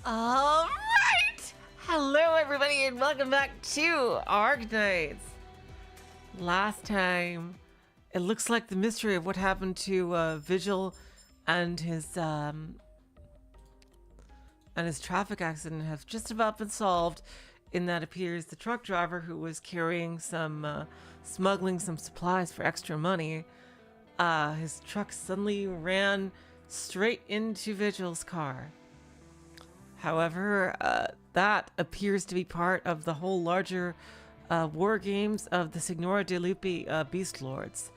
All right! Hello, everybody, and welcome back to Arknights. Last time, it looks like the mystery of what happened to Vigil and his traffic accident has just about been solved. In that appears the truck driver who was carrying smuggling some supplies for extra money. His truck suddenly ran straight into Vigil's car. However, that appears to be part of the whole larger war games of the Signore de Luppi Beast Lords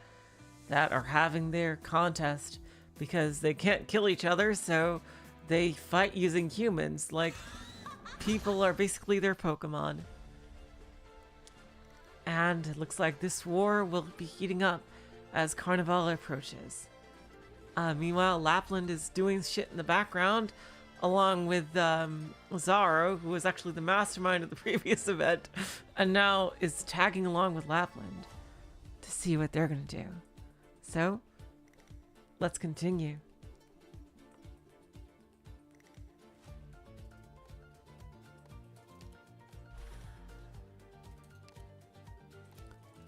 that are having their contest because they can't kill each other, so they fight using humans, like people are basically their Pokemon. And it looks like this war will be heating up as Carnivale approaches. Meanwhile, Lapland is doing shit in the background, along with Zaro, who was actually the mastermind of the previous event, and now is tagging along with Lapland to see what they're going to do. So, let's continue.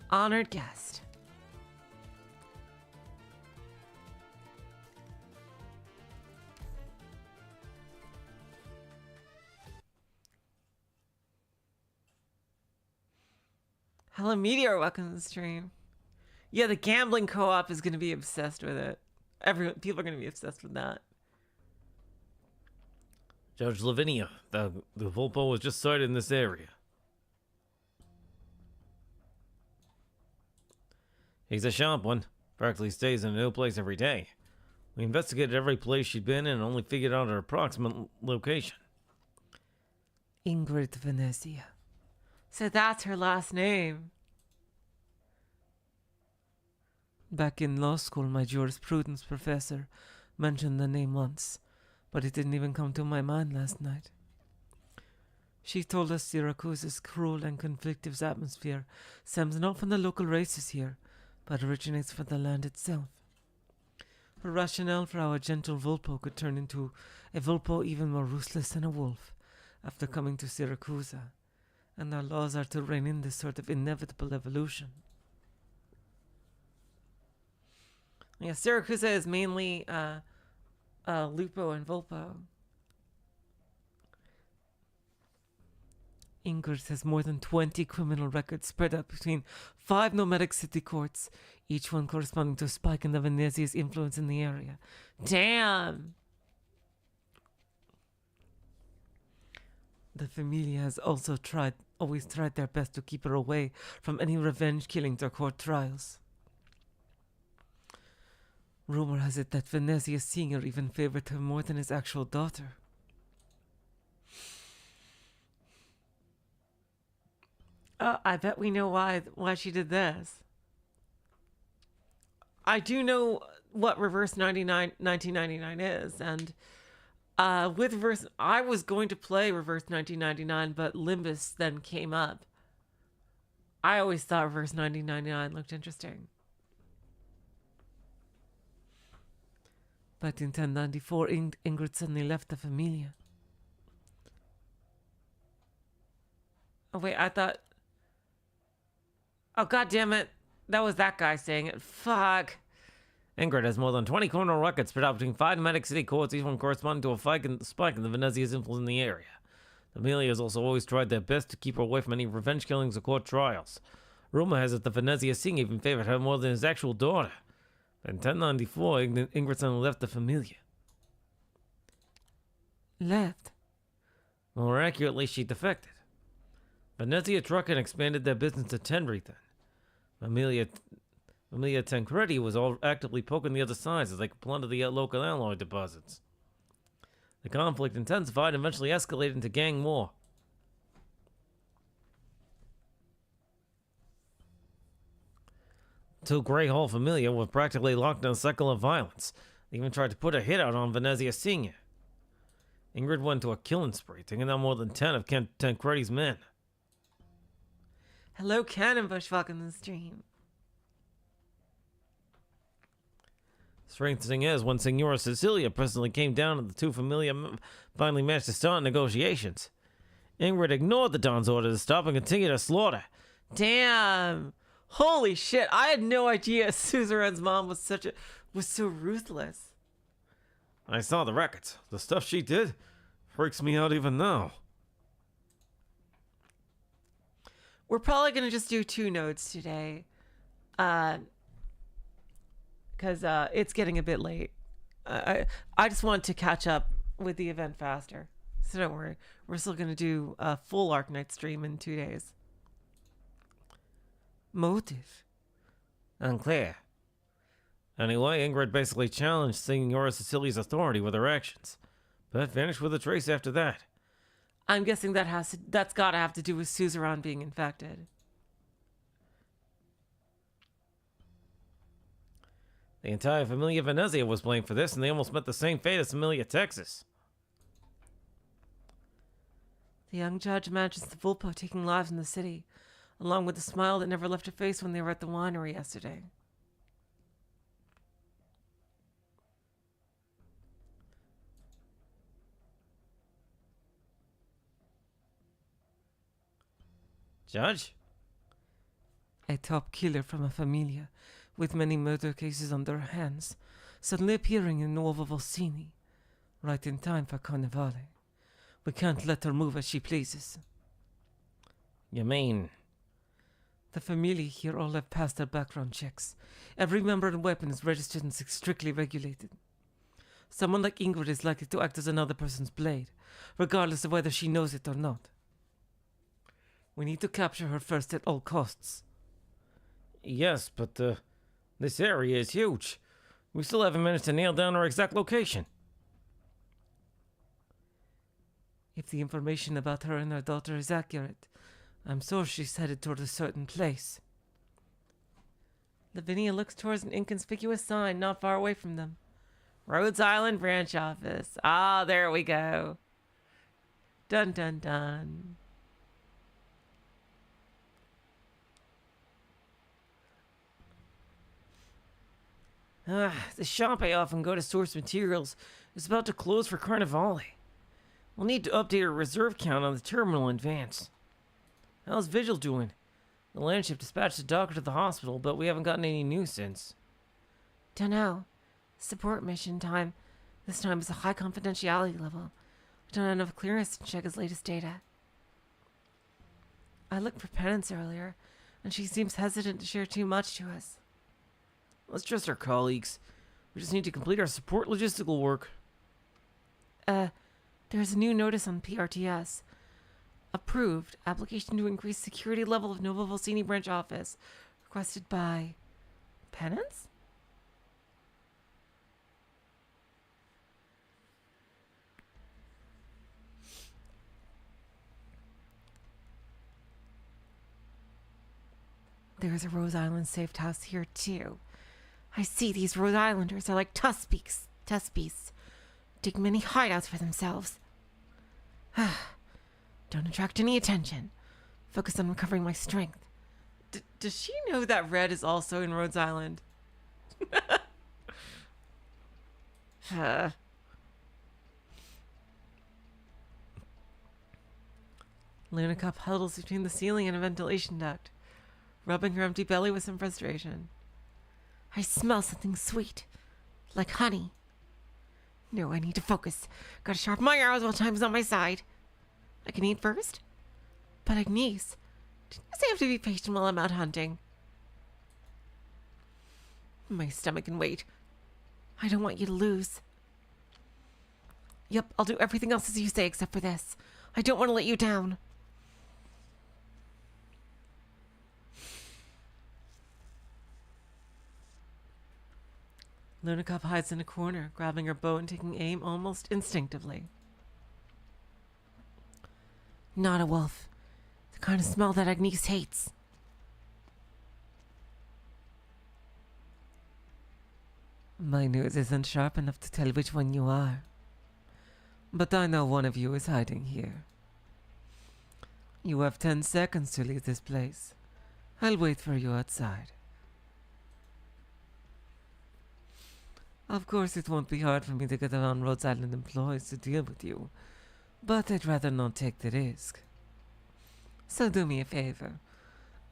Honored guest. Hello, Meteor. Welcome to the stream. Yeah, the gambling co-op is going to be obsessed with it. People are going to be obsessed with that. Judge Lavinia, the Vulpo was just sighted in this area. He's a sharp one. Practically stays in a new place every day. We investigated every place she'd been in and only figured out her approximate location. Ingrid Venezia. So that's her last name. Back in law school, my jurisprudence professor mentioned the name once, but it didn't even come to my mind last night. She told us Syracuse's cruel and conflictive atmosphere stems not from the local races here, but originates from the land itself. Her rationale for how a gentle Vulpo could turn into a Vulpo even more ruthless than a wolf after coming to Syracuse, and our laws are to rein in this sort of inevitable evolution. Yeah, Syracuse is mainly Lupo and Vulpo. Ingrid has more than 20 criminal records spread out between 5 nomadic city courts, each one corresponding to a spike in the Venezia's influence in the area. Damn! The Familia has also always tried their best to keep her away from any revenge killings or court trials. Rumor has it that Venezia's singer even favored her more than his actual daughter. I bet we know why she did this. I do know what Reverse 1999 is, and with Reverse, I was going to play Reverse 1999, but Limbus then came up. I always thought Reverse 1999 looked interesting. But in 1094, Ingrid suddenly left the Familia. Oh wait, I thought... Oh, god damn it. That was that guy saying it. Fuck. Ingrid has more than 20 criminal records spread out between 5 nomadic city courts, each one corresponding to a spike in the Venezia's influence in the area. The Familia has also always tried their best to keep her away from any revenge killings or court trials. Rumor has it the Venezia Singh even favored her more than his actual daughter. In 1094, Ingrid suddenly left the Familia. Left? More accurately, she defected. Venezia Trucking expanded their business to Tenryton. Familia Tancredi was all actively poking the other sides as they plundered the local alloy deposits. The conflict intensified and eventually escalated into gang war. Two Grey Hall Familia were practically locked in a cycle of violence. They even tried to put a hit out on Venezia Senior. Ingrid went to a killing spree, taking down more than 10 of Tancredi's men. Hello, Cannonbush. Welcome to the stream. Strange thing is, when Signora Cecilia personally came down and the two familia finally managed to start negotiations, Ingrid ignored the Don's order to stop and continue to slaughter. Damn. Holy shit. I had no idea Suzerain's mom was so ruthless. I saw the records. The stuff she did freaks me out even now. We're probably going to just do 2 nodes today. Because it's getting a bit late. I just want to catch up with the event faster. So don't worry. We're still going to do a full Arknight stream in 2 days. Motive? Unclear. Anyway, Ingrid basically challenged Signora Cecilia's authority with her actions, but vanished with a trace after that. I'm guessing that's got to have to do with Suzerain being infected. The entire Familia Venezia was blamed for this, and they almost met the same fate as Familia Texas. The young judge imagines the Vulpo taking lives in the city, along with the smile that never left her face when they were at the winery yesterday. Judge? A top killer from a familia, with many murder cases on their hands, suddenly appearing in Nuovo Volsini, right in time for Carnivale. We can't let her move as she pleases. You mean? The familia here all have passed their background checks. Every member and weapon is registered and strictly regulated. Someone like Ingrid is likely to act as another person's blade, regardless of whether she knows it or not. We need to capture her first at all costs. Yes, but this area is huge. We still haven't managed to nail down our exact location. If the information about her and her daughter is accurate, I'm sure she's headed toward a certain place. Lavinia looks towards an inconspicuous sign not far away from them. Rhodes Island branch office. Ah, there we go. Dun dun dun. The shop I often go to source materials is about to close for Carnivale. We'll need to update our reserve count on the terminal in advance. How's Vigil doing? The land ship dispatched a doctor to the hospital, but we haven't gotten any news since. Dunno. Support mission time. This time is a high confidentiality level. I don't have enough clearance to check his latest data. I looked for Penance earlier, and she seems hesitant to share too much to us. Let's trust our colleagues. We just need to complete our support logistical work. There's a new notice on PRTS. Approved. Application to increase security level of Nuovo Volsini branch office. Requested by... Penance? There's a Rose Island safe house here, too. I see these Rhode Islanders are like Tuspies. Dig many hideouts for themselves. Don't attract any attention. Focus on recovering my strength. Does she know that Red is also in Rhodes Island? Luna Cup huddles between the ceiling and a ventilation duct, rubbing her empty belly with some frustration. I smell something sweet, like honey. No, I need to focus. Gotta sharpen my arrows while time's on my side. I can eat first? But Agnes, didn't you say I have to be patient while I'm out hunting? My stomach can wait. I don't want you to lose. Yep, I'll do everything else as you say except for this. I don't want to let you down. Lunikov hides in a corner, grabbing her bow and taking aim almost instinctively. Not a wolf. The kind of smell that Agnes hates. My nose isn't sharp enough to tell which one you are. But I know one of you is hiding here. You have 10 seconds to leave this place. I'll wait for you outside. Of course, it won't be hard for me to get around Rhodes Island employees to deal with you, but I'd rather not take the risk. So do me a favor.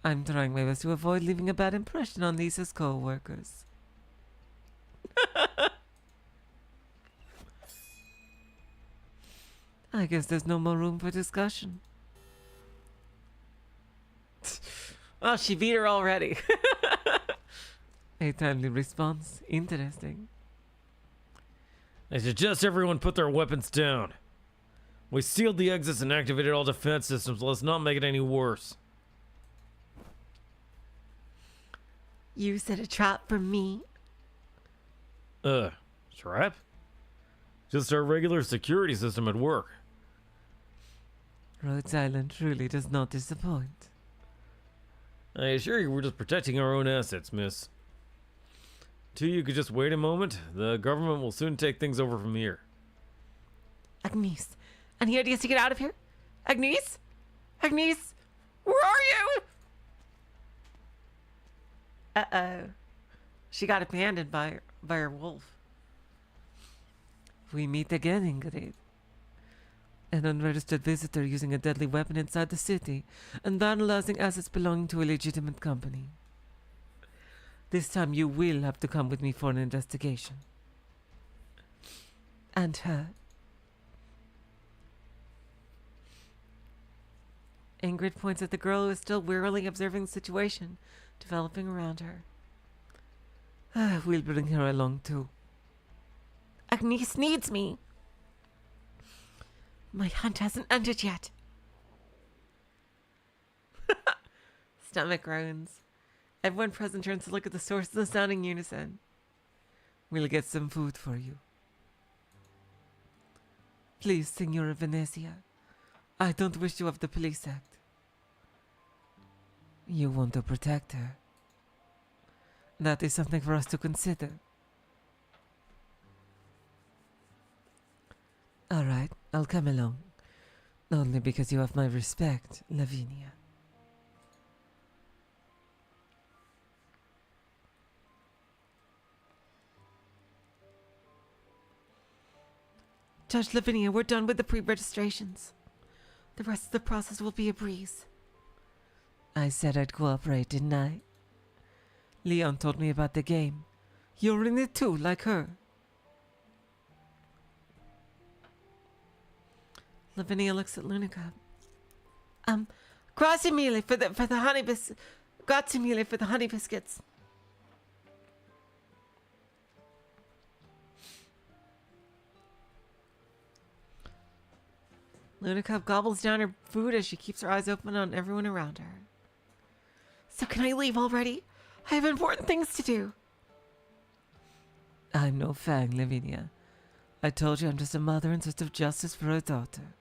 I'm trying my best to avoid leaving a bad impression on Lisa's co-workers. I guess there's no more room for discussion. Oh, she beat her already. A timely response. Interesting. I suggest everyone put their weapons down. We sealed the exits and activated all defense systems. Let's not make it any worse. You set a trap for me? Trap? Just our regular security system at work. Rhodes Island truly does not disappoint. I assure you we're just protecting our own assets, miss. Two, you could just wait a moment. The government will soon take things over from here. Agnes, any ideas to get out of here? Agnes? Agnes? Where are you? Uh-oh. She got abandoned by her wolf. We meet again, Ingrid. An unregistered visitor using a deadly weapon inside the city and vandalizing assets belonging to a legitimate company. This time you will have to come with me for an investigation. And her. Ingrid points at the girl who is still wearily observing the situation developing around her. We'll bring her along too. Agnes needs me. My hunt hasn't ended yet. Stomach groans. Everyone present turns to look at the source of the sound in unison. We'll get some food for you. Please, Signore Venezia. I don't wish to have the police act. You want to protect her. That is something for us to consider. All right, I'll come along. Only because you have my respect, Lavinia. Judge Lavinia, we're done with the pre-registrations. The rest of the process will be a breeze. I said I'd cooperate, didn't I? Leon told me about the game. You're in it too, like her. Lavinia looks at Lunica. Grazie mille for the honey grazie mille for the honey biscuits. Lunica gobbles down her food as she keeps her eyes open on everyone around her. So can I leave already? I have important things to do. I'm no Fang, Lavinia. I told you I'm just a mother in search of justice for her daughter.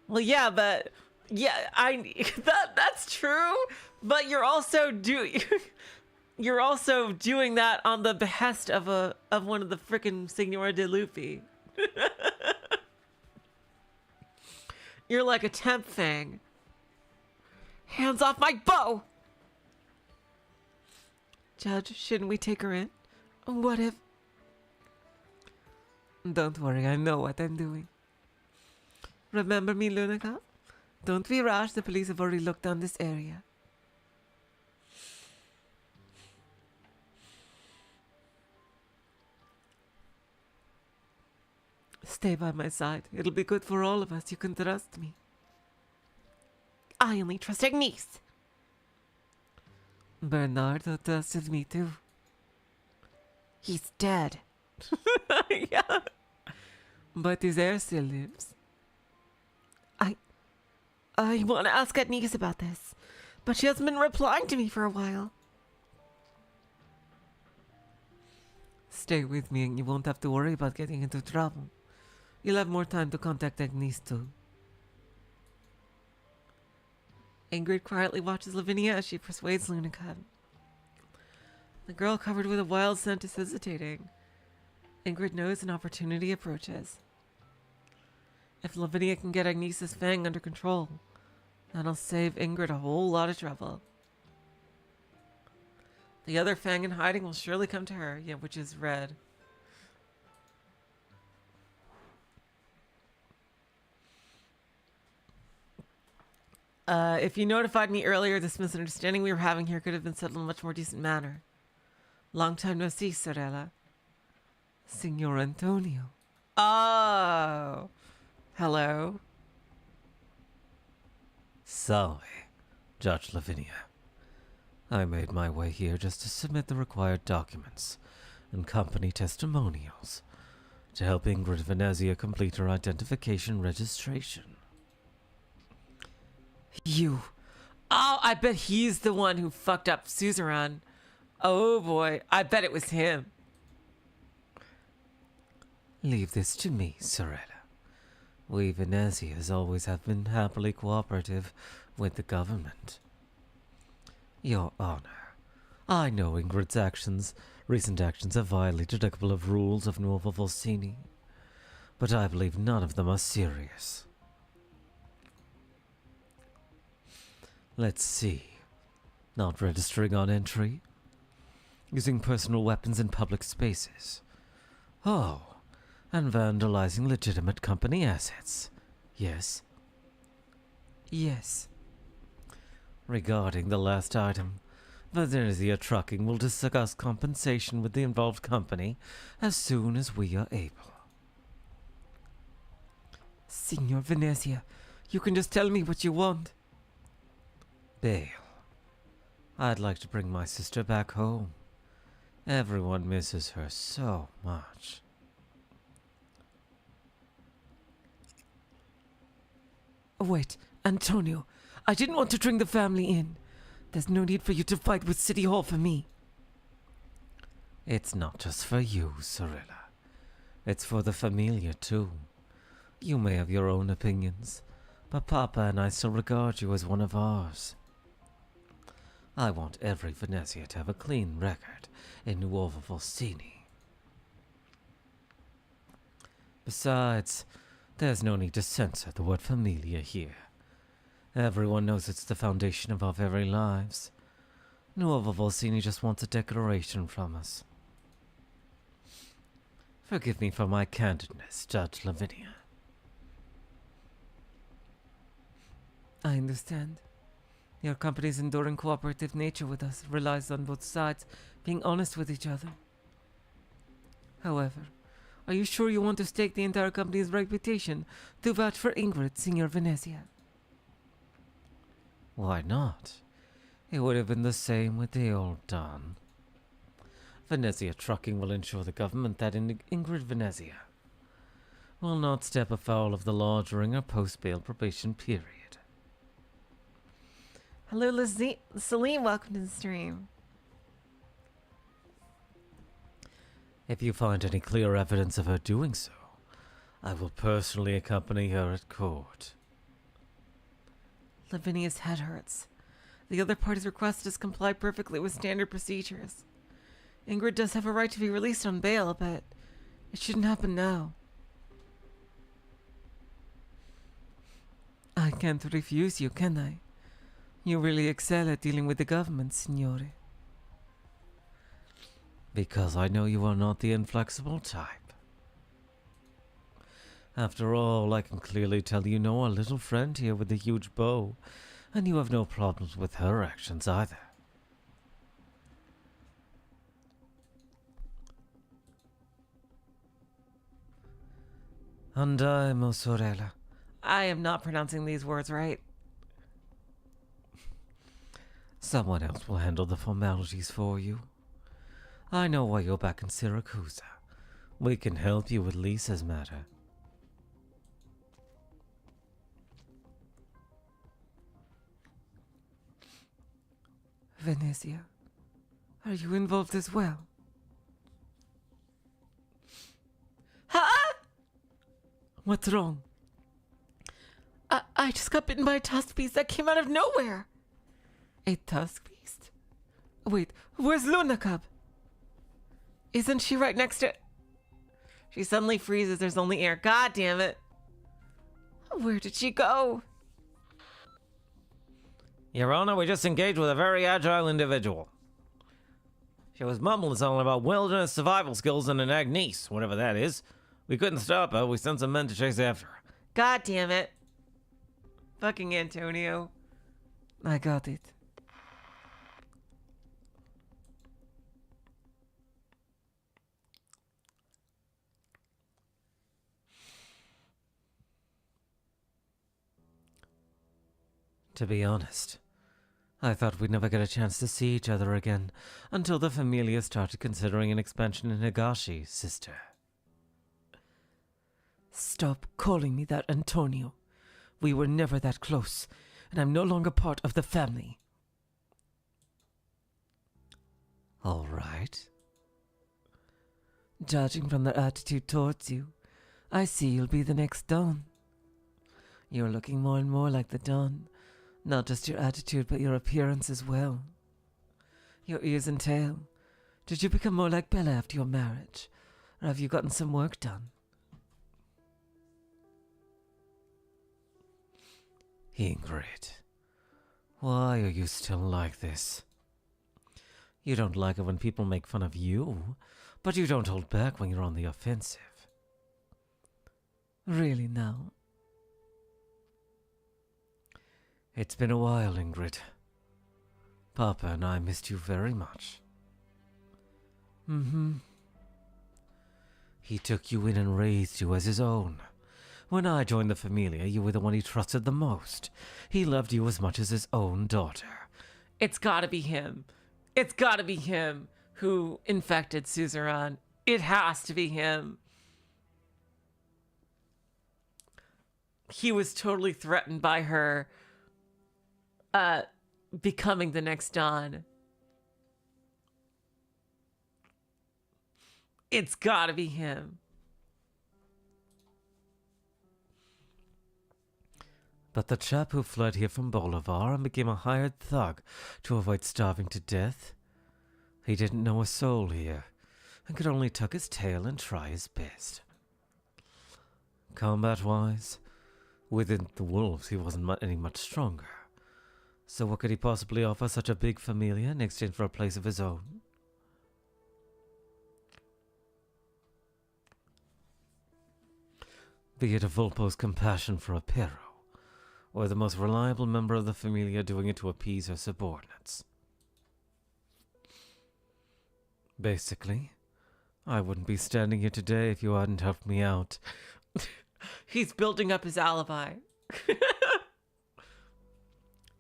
Well, yeah, but that's true. But you're also doing that on the behest of one of the frickin' Signore de Luppi. You're like a temp Fang. Hands off my bow! Judge, shouldn't we take her in? What if... Don't worry, I know what I'm doing. Remember me, Lunica? Don't be rash, the police have already looked down this area. Stay by my side. It'll be good for all of us. You can trust me. I only trust Agnes. Bernardo trusted me too. He's dead. Yeah. But his heir still lives. I want to ask Agnes about this, but she hasn't been replying to me for a while. Stay with me and you won't have to worry about getting into trouble. You'll have more time to contact Agnes too. Ingrid quietly watches Lavinia as she persuades Lunica. The girl covered with a wild scent is hesitating. Ingrid knows an opportunity approaches. If Lavinia can get Agnes's Fang under control, that'll save Ingrid a whole lot of trouble. The other Fang in hiding will surely come to her. Yeah, which is red. If you notified me earlier, this misunderstanding we were having here could have been settled in a much more decent manner. Long time no see, Sorella. Signor Antonio. Oh. Hello. Sorry, Judge Lavinia. I made my way here just to submit the required documents and company testimonials to help Ingrid Venezia complete her identification registration. You. Oh, I bet he's the one who fucked up Suzerain. Oh boy, I bet it was him. Leave this to me, Sorella. We Venezias always have been happily cooperative with the government. Your Honor, I know Ingrid's recent actions have violated a couple of rules of Nuovo Volsini, but I believe none of them are serious. Let's see. Not registering on entry. Using personal weapons in public spaces. Oh, and vandalizing legitimate company assets. Yes? Yes. Regarding the last item, Venezia Trucking will discuss compensation with the involved company as soon as we are able. Signor Venezia, you can just tell me what you want. Bail. I'd like to bring my sister back home. Everyone misses her so much. Wait, Antonio, I didn't want to bring the family in. There's no need for you to fight with City Hall for me. It's not just for you, Sorella. It's for the Familia, too. You may have your own opinions, but Papa and I still regard you as one of ours. I want every Venezia to have a clean record in Nuovo Volsini. Besides, there's no need to censor the word Familia here. Everyone knows it's the foundation of our very lives. Nuovo Volsini just wants a declaration from us. Forgive me for my candidness, Judge Lavinia. I understand. Your company's enduring cooperative nature with us relies on both sides being honest with each other. However, are you sure you want to stake the entire company's reputation to vouch for Ingrid, Signor Venezia? Why not? It would have been the same with the old Don. Venezia Trucking will ensure the government that Ingrid Venezia will not step afoul of the law during her post-bail probation period. Hello, Celine, welcome to the stream. If you find any clear evidence of her doing so, I will personally accompany her at court. Lavinia's head hurts. The other party's request has complied perfectly with standard procedures. Ingrid does have a right to be released on bail, but it shouldn't happen now. I can't refuse you, can I? You really excel at dealing with the government, Signore. Because I know you are not the inflexible type. After all, I can clearly tell you know our little friend here with the huge bow, and you have no problems with her actions either. Andiamo, sorella. I am not pronouncing these words right. Someone else will handle the formalities for you. I know why you're back in Syracuse. We can help you with Lisa's matter. Venezia, are you involved as well? Huh? What's wrong? I just got bitten by a tusk beast that came out of nowhere. A tusk beast? Wait, where's Luna Cub? Isn't she right next to... She suddenly freezes. There's only air. God damn it. Where did she go? Your Honor, we just engaged with a very agile individual. She was mumbling something about wilderness survival skills and an Agnes, whatever that is. We couldn't stop her. We sent some men to chase after her. God damn it. Fucking Antonio. I got it. To be honest, I thought we'd never get a chance to see each other again until the Familia started considering an expansion in Higashi, sister. Stop calling me that, Antonio. We were never that close, and I'm no longer part of the family. All right. Judging from their attitude towards you, I see you'll be the next Don. You're looking more and more like the Don. Not just your attitude, but your appearance as well. Your ears and tail. Did you become more like Bella after your marriage? Or have you gotten some work done? Ingrid, why are you still like this? You don't like it when people make fun of you, but you don't hold back when you're on the offensive. Really now? It's been a while, Ingrid. Papa and I missed you very much. Mm-hmm. He took you in and raised you as his own. When I joined the Familia, you were the one he trusted the most. He loved you as much as his own daughter. It's gotta be him. It's gotta be him who infected Suzerain. It has to be him. He was totally threatened by her becoming the next Don. It's gotta be him. But the chap who fled here from Bolivar and became a hired thug to avoid starving to death, he didn't know a soul here and could only tuck his tail and try his best. Combat-wise, within the wolves he wasn't any much stronger. So what could he possibly offer such a big familia in exchange for a place of his own? Be it a Volpo's compassion for a Pero, or the most reliable member of the familia doing it to appease her subordinates. Basically, I wouldn't be standing here today if you hadn't helped me out. He's building up his alibi.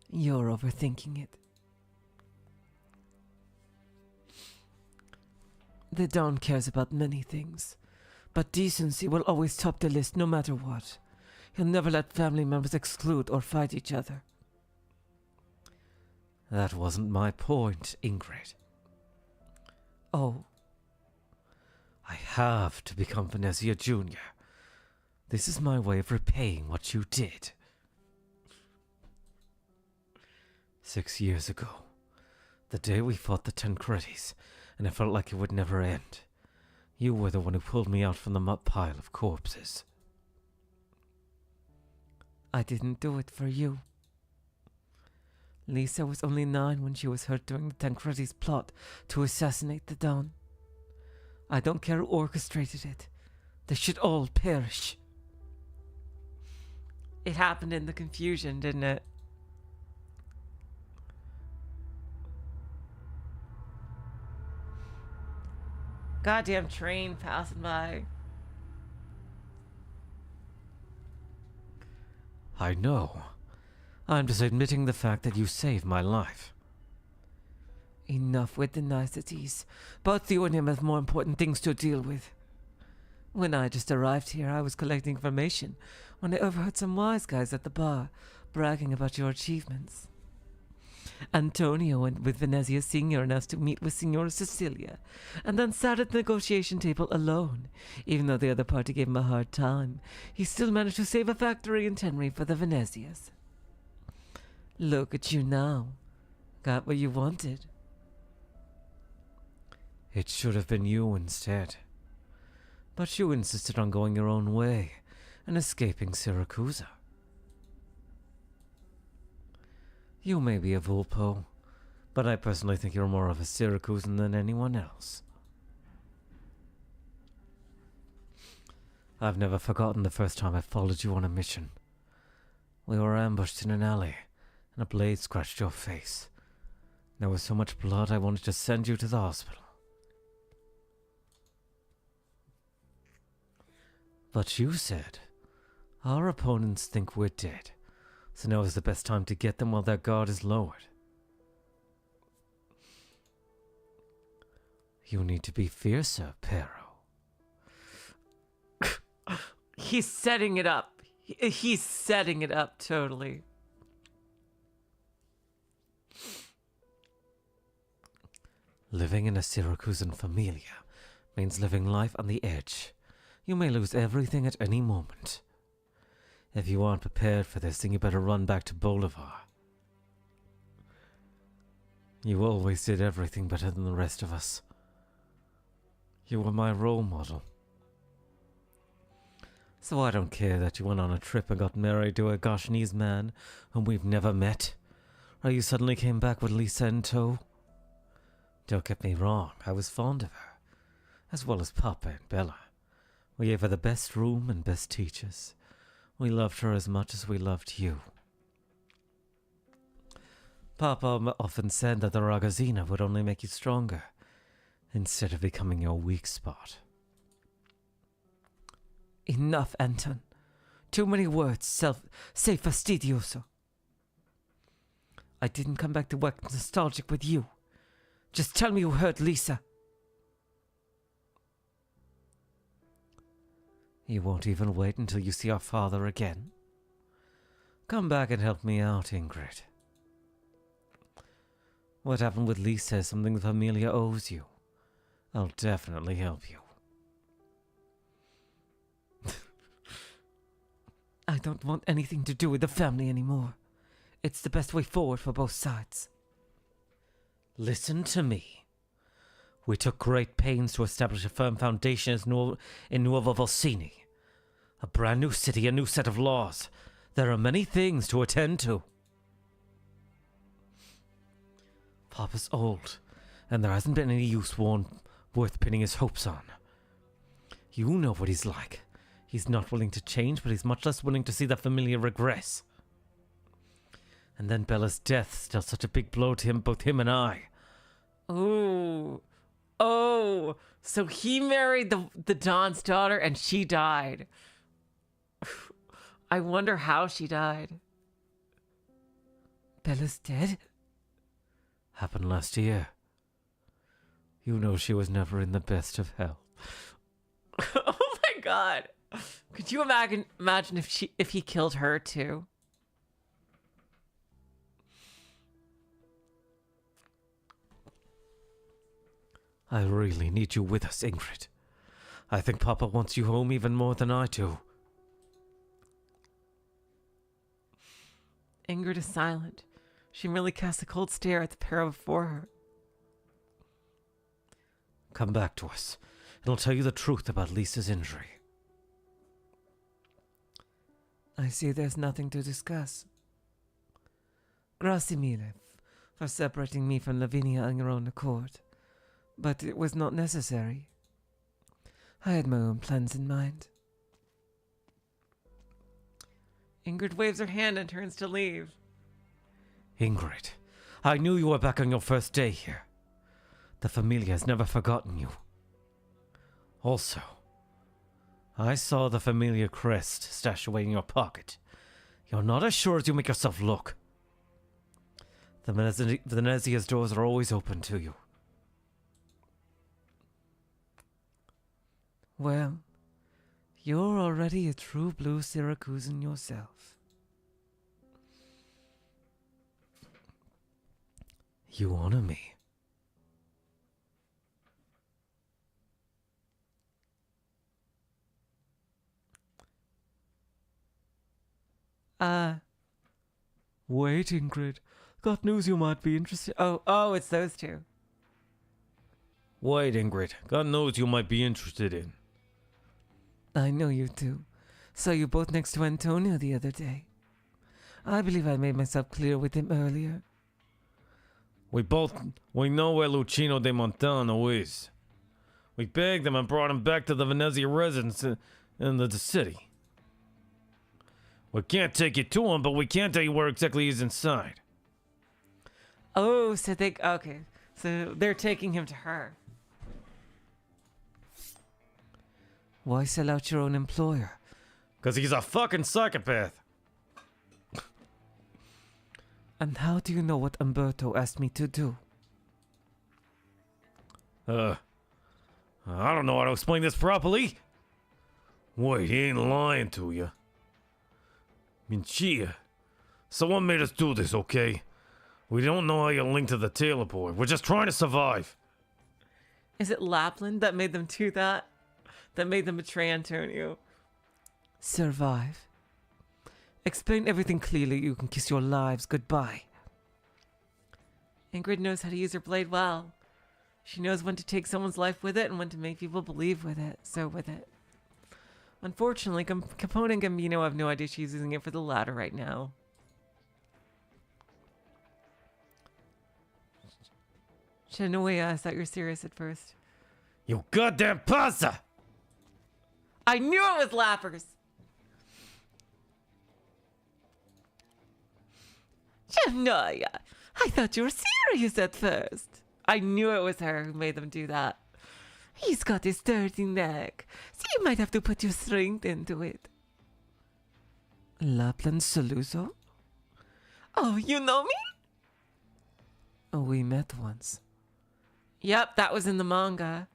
You're overthinking it. The Don cares about many things, but decency will always top the list no matter what. He'll never let family members exclude or fight each other. That wasn't my point, Ingrid. Oh. I have to become Venezia Jr. This is my way of repaying what you did. 6 years ago, the day we fought the Tancredis, and it felt like it would never end, you were the one who pulled me out from the mud pile of corpses. I didn't do it for you. Lisa was only 9 when she was hurt during the Tancredis' plot to assassinate the Don. I don't care who orchestrated it. They should all perish. It happened in the confusion, didn't it? Goddamn train passing by. I know. I'm just admitting the fact that you saved my life. Enough with the niceties. Both you and him have more important things to deal with. When I just arrived here, I was collecting information when I overheard some wise guys at the bar bragging about your achievements. Antonio went with Venezia Signore and asked to meet with Signora Cecilia, and then sat at the negotiation table alone. Even though the other party gave him a hard time, he still managed to save a factory in Tenri for the Venezias. Look at you now. Got what you wanted. It should have been you instead. But you insisted on going your own way and escaping Siracusa. You may be a Volpo, But I personally think you're more of a Syracusan than anyone else. I've never forgotten the first time I followed you on a mission. We were ambushed in an alley, and a blade scratched your face. There was so much blood I wanted to send you to the hospital. But you said, our opponents think we're dead, so now is the best time to get them while their guard is lowered. You need to be fiercer, Pero. He's setting it up. He's setting it up totally. Living in a Syracusan familia means living life on the edge. You may lose everything at any moment. If you aren't prepared for this, then you better run back to Bolivar. You always did everything better than the rest of us. You were my role model. So I don't care that you went on a trip and got married to a Goshnese man whom we've never met, or you suddenly came back with Lisa in tow. Don't get me wrong, I was fond of her, as well as Papa and Bella. We gave her the best room and best teachers. We loved her as much as we loved you. Papa often said that the Ragazina would only make you stronger, instead of becoming your weak spot. Enough, Anton. Too many words, say fastidioso. I didn't come back to work nostalgic with you. Just tell me who hurt Lisa. You won't even wait until you see our father again? Come back and help me out, Ingrid. What happened with Lisa is something the familia owes you. I'll definitely help you. I don't want anything to do with the family anymore. It's the best way forward for both sides. Listen to me. We took great pains to establish a firm foundation in Nuova Volsini. A brand new city, a new set of laws. There are many things to attend to. Papa's old, and there hasn't been any use worth pinning his hopes on. You know what he's like. He's not willing to change, but he's much less willing to see the familia regress. And then Bella's death dealt such a big blow to him, both him and I. Oh, so he married the Don's daughter and she died. I wonder how she died. Bella's dead? Happened last year. You know she was never in the best of health. Oh my god. Could you imagine if he killed her too? I really need you with us, Ingrid. I think Papa wants you home even more than I do. Ingrid is silent. She merely casts a cold stare at the pair before her. Come back to us, and I'll tell you the truth about Lisa's injury. I see there's nothing to discuss. Grazie mille for separating me from Lavinia on your own accord. But it was not necessary. I had my own plans in mind. Ingrid waves her hand and turns to leave. Ingrid, I knew you were back on your first day here. The familia has never forgotten you. Also, I saw the familiar crest stashed away in your pocket. You're not as sure as you make yourself look. The Venezia's doors are always open to you. Well, you're already a true blue Syracusan yourself. You honor me. Wait, Ingrid. Got news you might be interested. Oh, it's those two. Wait, Ingrid. Got news you might be interested in. I know you two. Saw you both next to Antonio the other day. I believe I made myself clear with him earlier. We know where Lucino de Montano is. We begged him and brought him back to the Venezia residence in the city. We can't take you to him, but we can tell you where exactly he's inside. Oh, so okay. So they're taking him to her. Why sell out your own employer? Because he's a fucking psychopath. And how do you know what Umberto asked me to do? I don't know how to explain this properly. Wait, he ain't lying to you. Minchia. Someone made us do this, okay? We don't know how you're linked to the Tailor Boy. We're just trying to survive. Is it Lapland that made them do that? That made them betray Antonio? Survive? Explain everything clearly. You can kiss your lives goodbye. Ingrid knows how to use her blade well. She knows when to take someone's life with it and when to make people believe with it. So with it. Unfortunately, Capone and Gambino have no idea she's using it for the latter right now. Shanoya, I thought you were serious at first. You goddamn pasta! I knew it was Lappers! Shanoya, I thought you were serious at first. I knew it was her who made them do that. He's got his dirty neck, so you might have to put your strength into it. Lapland Saluzzo? Oh, you know me? Oh, we met once. Yep, that was in the manga.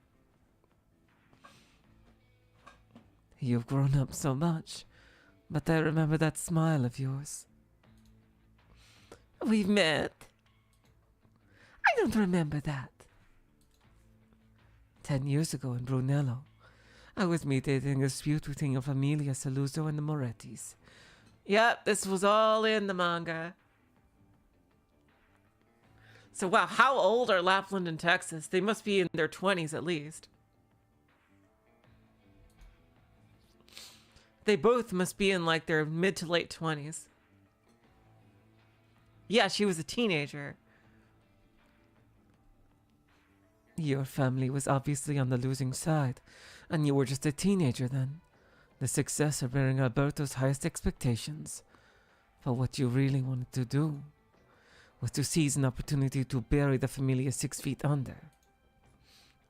You've grown up so much, but I remember that smile of yours. We've met. I don't remember that. 10 years ago in Brunello, I was mediating a dispute between your Familia Saluzzo and the Morettis. Yep, this was all in the manga. So wow, how old are Lapland and Texas? They must be in their 20s at least. They both must be in like their mid to late 20s. Yeah, she was a teenager. Your family was obviously on the losing side, and you were just a teenager then. The success of bearing Alberto's highest expectations. But what you really wanted to do was to seize an opportunity to bury the Familia 6 feet under.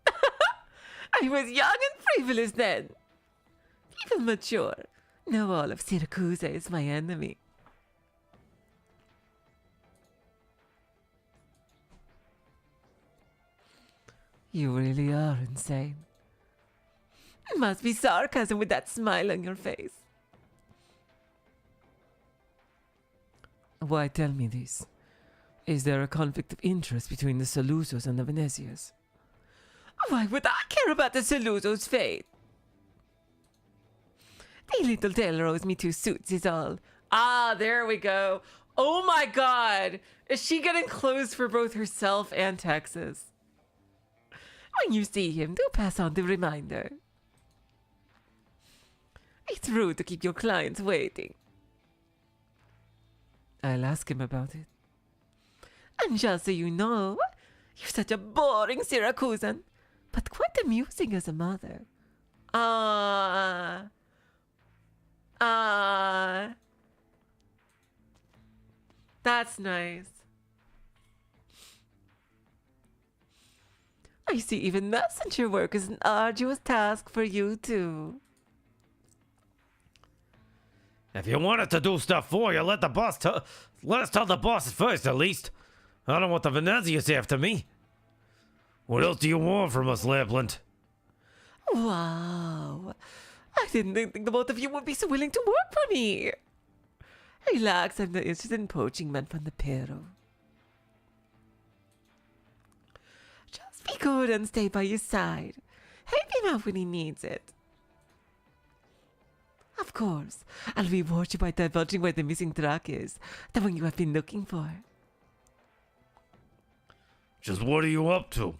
I was young and frivolous then. People mature. Now all of Syracuse is my enemy. You really are insane. It must be sarcasm with that smile on your face. Why tell me this? Is there a conflict of interest between the Saluzzos and the Venezias? Why would I care about the Saluzzos' fate? The little tailor owes me 2 suits is all. Ah, there we go. Oh my god! Is she getting clothes for both herself and Texas? When you see him, do pass on the reminder. It's rude to keep your clients waiting. I'll ask him about it. And just so you know, you're such a boring Syracusan, but quite amusing as a mother. That's nice. I see even messenger work is an arduous task for you too. If you wanted to do stuff for you, let us tell the boss first, at least. I don't want the Venezians after me. What else do you want from us, Lapland? Wow. I didn't think the both of you would be so willing to work for me. Relax, I'm not interested in poaching men from the Pero. Just be good and stay by your side. Help him out when he needs it. Of course, I'll reward you by divulging where the missing truck is, the one you have been looking for. Just what are you up to?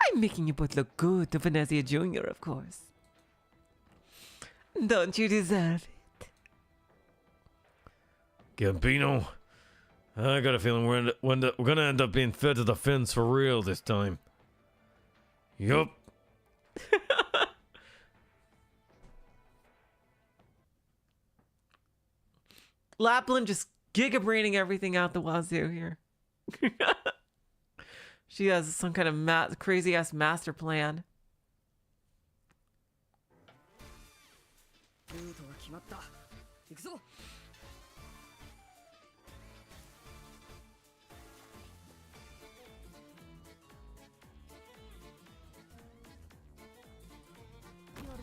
I'm making you both look good to Venezia Jr., of course. Don't you deserve it? Gambino, I got a feeling we're gonna end up being fed to the fins for real this time. Yup. Lapland just gigabraining everything out the wazoo here. She has some kind of crazy ass master plan. Your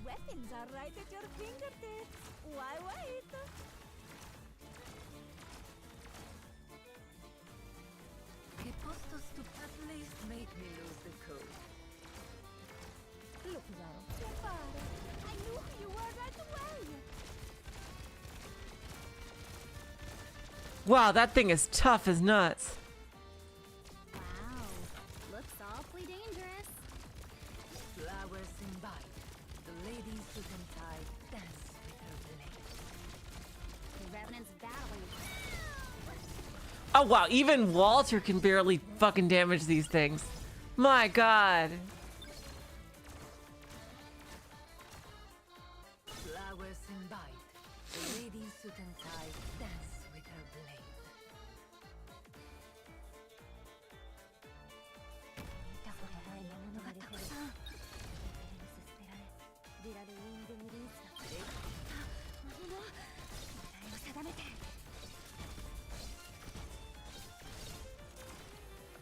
weapons are right at your fingertips. Why wait? At least make me lose the code. Look, Zaro. Your father. I knew who you were right away. Wow, that thing is tough as nuts. Wow. Looks awfully dangerous. Flowers imbibe. The ladies suit and tie dance with her blade. The Revenant's battling. Oh wow, even Walter can barely fucking damage these things. My god. Flowers imbibe. The ladies suit and tie dance with her blade.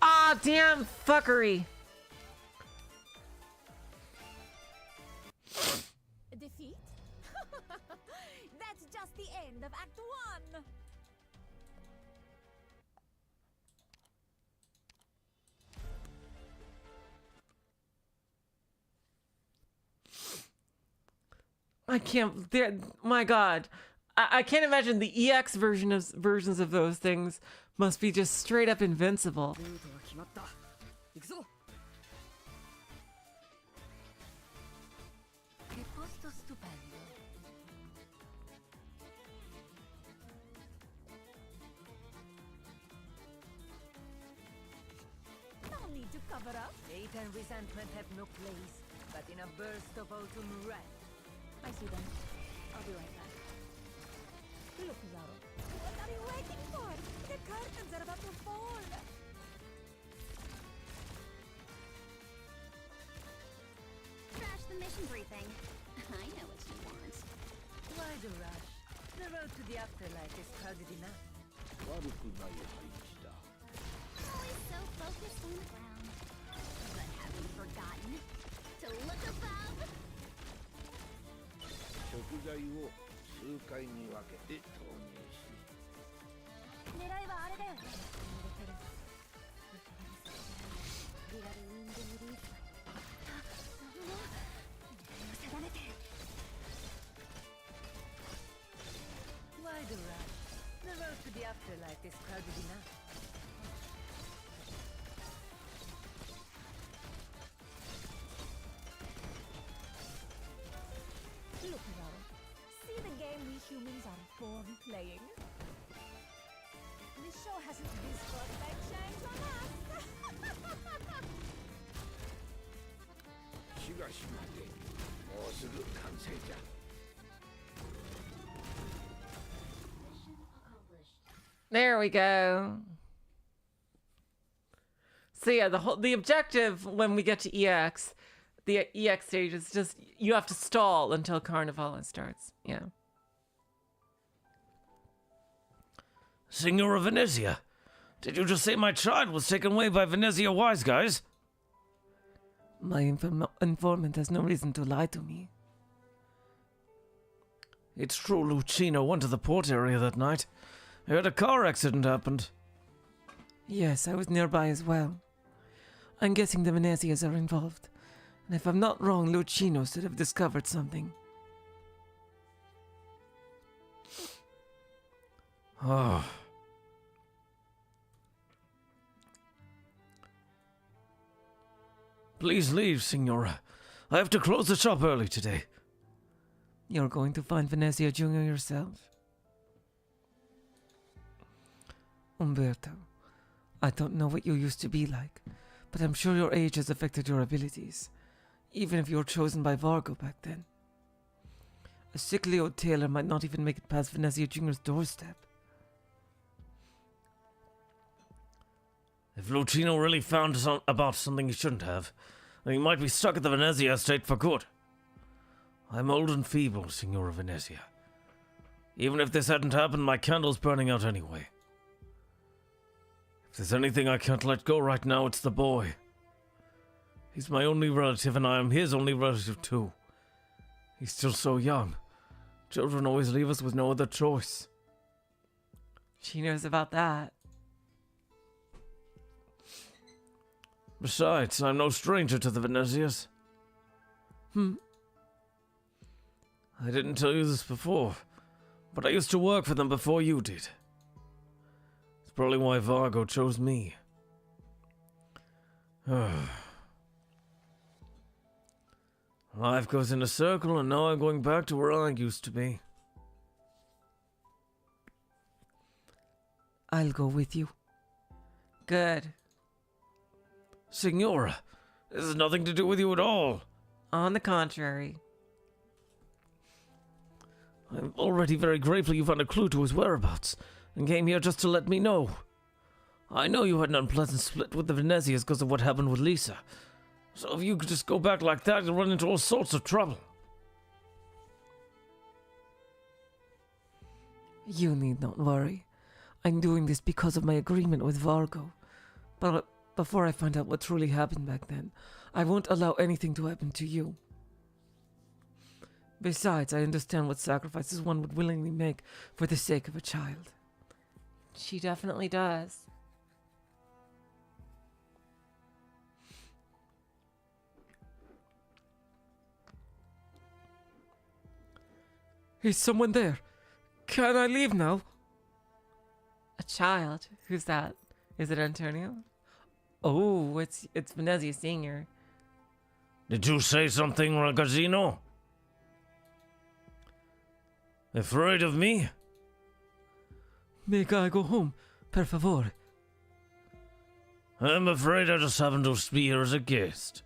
Ah, damn fuckery. Defeat? That's just the end of Act 1. I can't. My god. I can't imagine the EX versions of those things must be just straight up invincible. Che posto stupendo. No need to cover up. Hate and resentment have no place, but in a burst of autumn wrath. I see them. I'll be right back. Look, Zaro. What are you waiting for? The curtains are about to fall. Crash the mission briefing. I know what you want. Why the rush? The road to the afterlife is crowded enough. Always so focused on the ground. But have you forgotten to look above? 食材を数回に分けて投入し狙いはあれだよね。リラルウィンドリリース。狙いを定めて。Why the rush? The road to the afterlife is crowded enough. Look, Zaro. See the game we humans are born playing? This show hasn't bespoke like shines on us. しばし待てもうすぐ完成じゃ There we go. So yeah, the objective when we get to EX, the EX stage is just you have to stall until Carnivale starts. Yeah. Signore Venezia, did you just say my child was taken away by Venezia wise guys? My informant has no reason to lie to me. It's true Lucino went to the port area that night. I heard a car accident happened. Yes, I was nearby as well. I'm guessing the Venezias are involved. And if I'm not wrong, Lucino should have discovered something. Oh. Please leave, Signora. I have to close the shop early today. You're going to find Venezia Jr. yourself? Umberto, I don't know what you used to be like, but I'm sure your age has affected your abilities, even if you were chosen by Vargo back then. A sickly old tailor might not even make it past Venezia Jr.'s doorstep. If Lucino really found about something he shouldn't have, then he might be stuck at the Venezia estate for good. I'm old and feeble, Signore Venezia. Even if this hadn't happened, my candle's burning out anyway. If there's anything I can't let go right now, it's the boy. He's my only relative, and I am his only relative too. He's still so young. Children always leave us with no other choice. She knows about that. Besides, I'm no stranger to the Venezias. I didn't tell you this before, but I used to work for them before you did. It's probably why Vargo chose me. Life goes in a circle, and now I'm going back to where I used to be. I'll go with you. Good. Signora, this has nothing to do with you at all. On the contrary. I'm already very grateful you found a clue to his whereabouts, and came here just to let me know. I know you had an unpleasant split with the Venezias because of what happened with Lisa. So if you could just go back like that, you'll run into all sorts of trouble. You need not worry. I'm doing this because of my agreement with Vargo. But before I find out what truly happened back then, I won't allow anything to happen to you. Besides, I understand what sacrifices one would willingly make for the sake of a child. She definitely does. Is someone there? Can I leave now? A child? Who's that? Is it Antonio? Oh, it's Venezia Sr. Did you say something, Ragazzino? Afraid of me? May I go home, per favore? I'm afraid I just happen to be here as a guest,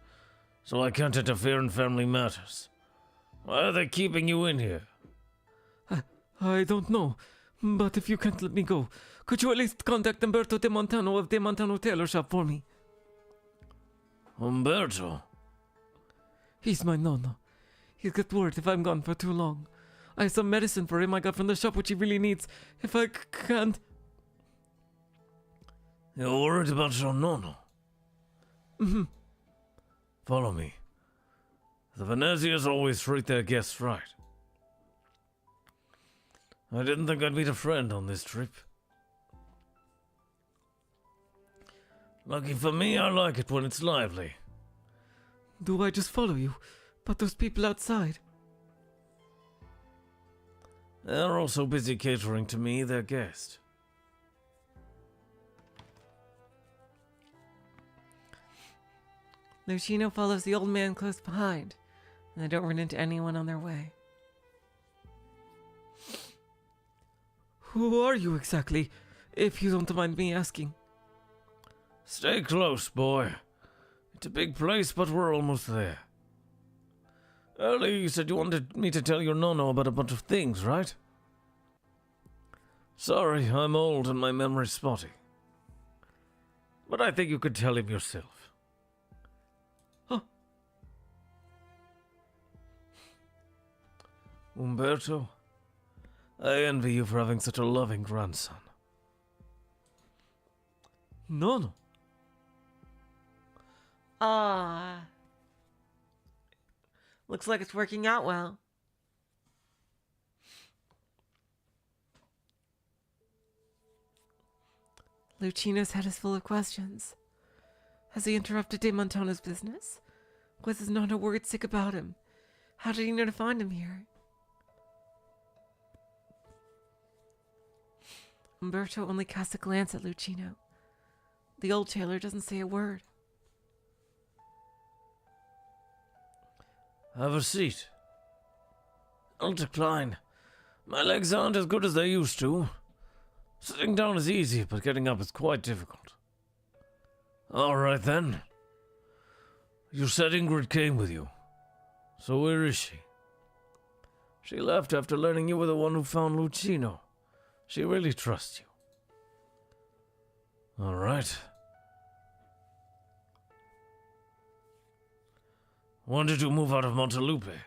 so I can't interfere in family matters. Why are they keeping you in here? I don't know, but if you can't let me go, could you at least contact Umberto de Montano of De Montano Tailor Shop for me? Umberto? He's my nonno. He'll get worried if I'm gone for too long. I have some medicine for him I got from the shop which he really needs. If I can't... You're worried about your nonno? Mm-hmm. Follow me. The Venezias always treat their guests right. I didn't think I'd meet a friend on this trip. Lucky for me, I like it when it's lively. Do I just follow you? But those people outside... They're also busy catering to me, their guest. Lucino follows the old man close behind, and they don't run into anyone on their way. Who are you exactly, if you don't mind me asking? Stay close, boy. It's a big place, but we're almost there. Earlier you said you wanted me to tell your nonno about a bunch of things, right? Sorry, I'm old and my memory's spotty. But I think you could tell him yourself. Huh? Umberto, I envy you for having such a loving grandson. No. Ah. Looks like it's working out well. Lucino's head is full of questions. Has he interrupted De Montano's business? Was his nonna worried sick about him? How did he know to find him here? Umberto only casts a glance at Lucino. The old tailor doesn't say a word. Have a seat. I'll decline. My legs aren't as good as they used to. Sitting down is easy, but getting up is quite difficult. All right, then. You said Ingrid came with you. So where is she? She left after learning you were the one who found Lucino. She really trusts you. All right. When did you move out of Montelupe?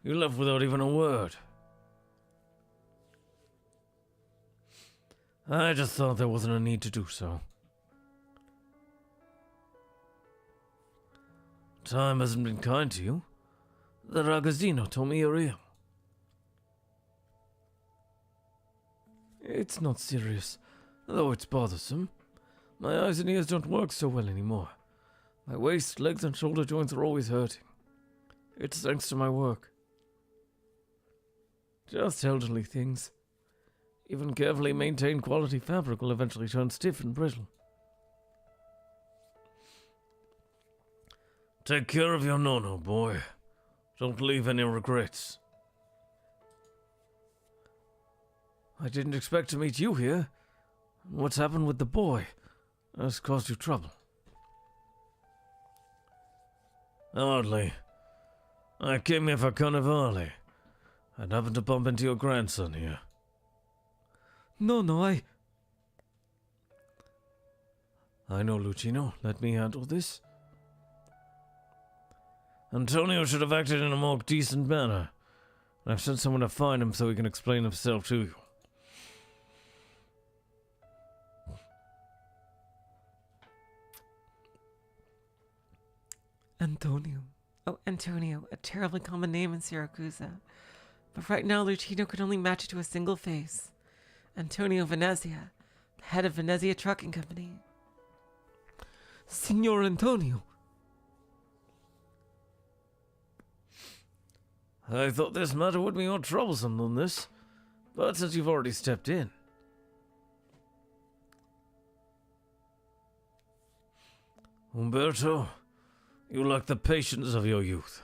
You left without even a word. I just thought there wasn't a need to do so. Time hasn't been kind to you. The ragazzino told me you're ill. It's not serious, though it's bothersome. My eyes and ears don't work so well anymore. My waist, legs, and shoulder joints are always hurting. It's thanks to my work. Just elderly things. Even carefully maintained quality fabric will eventually turn stiff and brittle. Take care of your nono, boy. Don't leave any regrets. I didn't expect to meet you here. What's happened with the boy? Has caused you trouble? Hardly. I came here for Carnivale. I happened to bump into your grandson here. No, I know, Lucino. Let me handle this. Antonio should have acted in a more decent manner. I've sent someone to find him so he can explain himself to you. Antonio. Oh, Antonio, a terribly common name in Siracusa. But right now, Lucino could only match it to a single face. Antonio Venezia, the head of Venezia Trucking Company. Signor Antonio. I thought this matter would be more troublesome than this, but since you've already stepped in. Umberto, you lack the patience of your youth.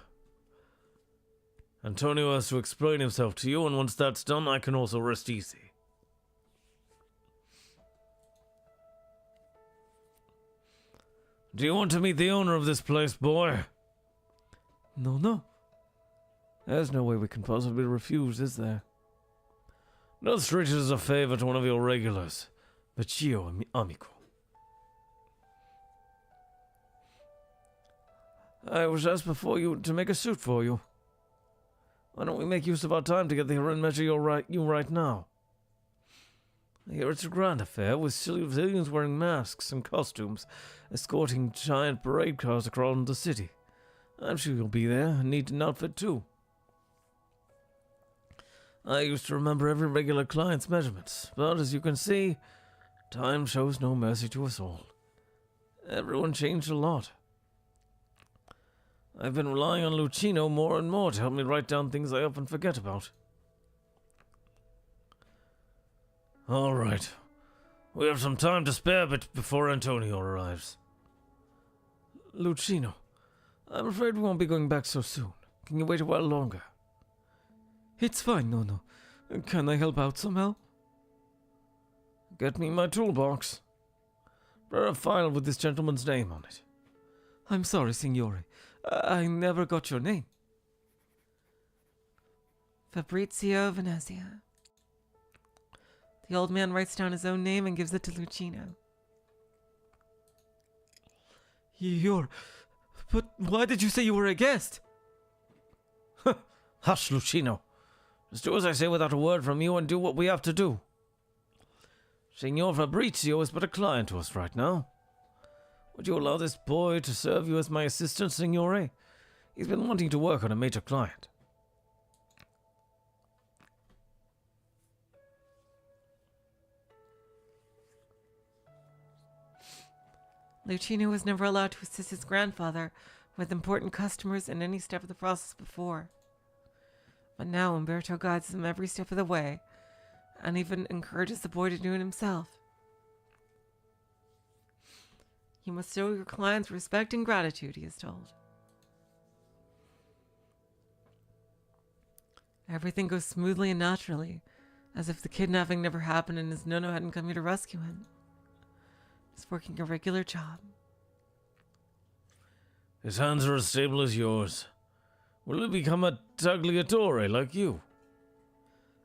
Antonio has to explain himself to you, and once that's done, I can also rest easy. Do you want to meet the owner of this place, boy? No. There's no way we can possibly refuse, is there? Let's treat it as a favor to one of your regulars. Vecchio amico. I was asked before you to make a suit for you. Why don't we make use of our time together here and measure you right now? Here it's a grand affair, with civilians wearing masks and costumes, escorting giant parade cars across the city. I'm sure you'll be there and need an outfit too. I used to remember every regular client's measurements, but as you can see, time shows no mercy to us all. Everyone changed a lot. I've been relying on Lucino more and more to help me write down things I often forget about. All right. We have some time to spare before Antonio arrives. Lucino, I'm afraid we won't be going back so soon. Can you wait a while longer? It's fine, no. Can I help out somehow? Get me my toolbox. Prepare a file with this gentleman's name on it. I'm sorry, Signore. I never got your name. Fabrizio Venezia. The old man writes down his own name and gives it to Lucino. But why did you say you were a guest? Hush, Lucino. Just do as I say without a word from you and do what we have to do. Signor Fabrizio is but a client to us right now. Would you allow this boy to serve you as my assistant, Signore? He's been wanting to work on a major client. Lucino was never allowed to assist his grandfather with important customers in any step of the process before. But now Umberto guides him every step of the way, and even encourages the boy to do it himself. You must show your clients respect and gratitude, he is told. Everything goes smoothly and naturally, As if the kidnapping never happened and his Nono hadn't come here to rescue him. He's working a regular job. His hands are as stable as yours. Will he become a tagliatore like you?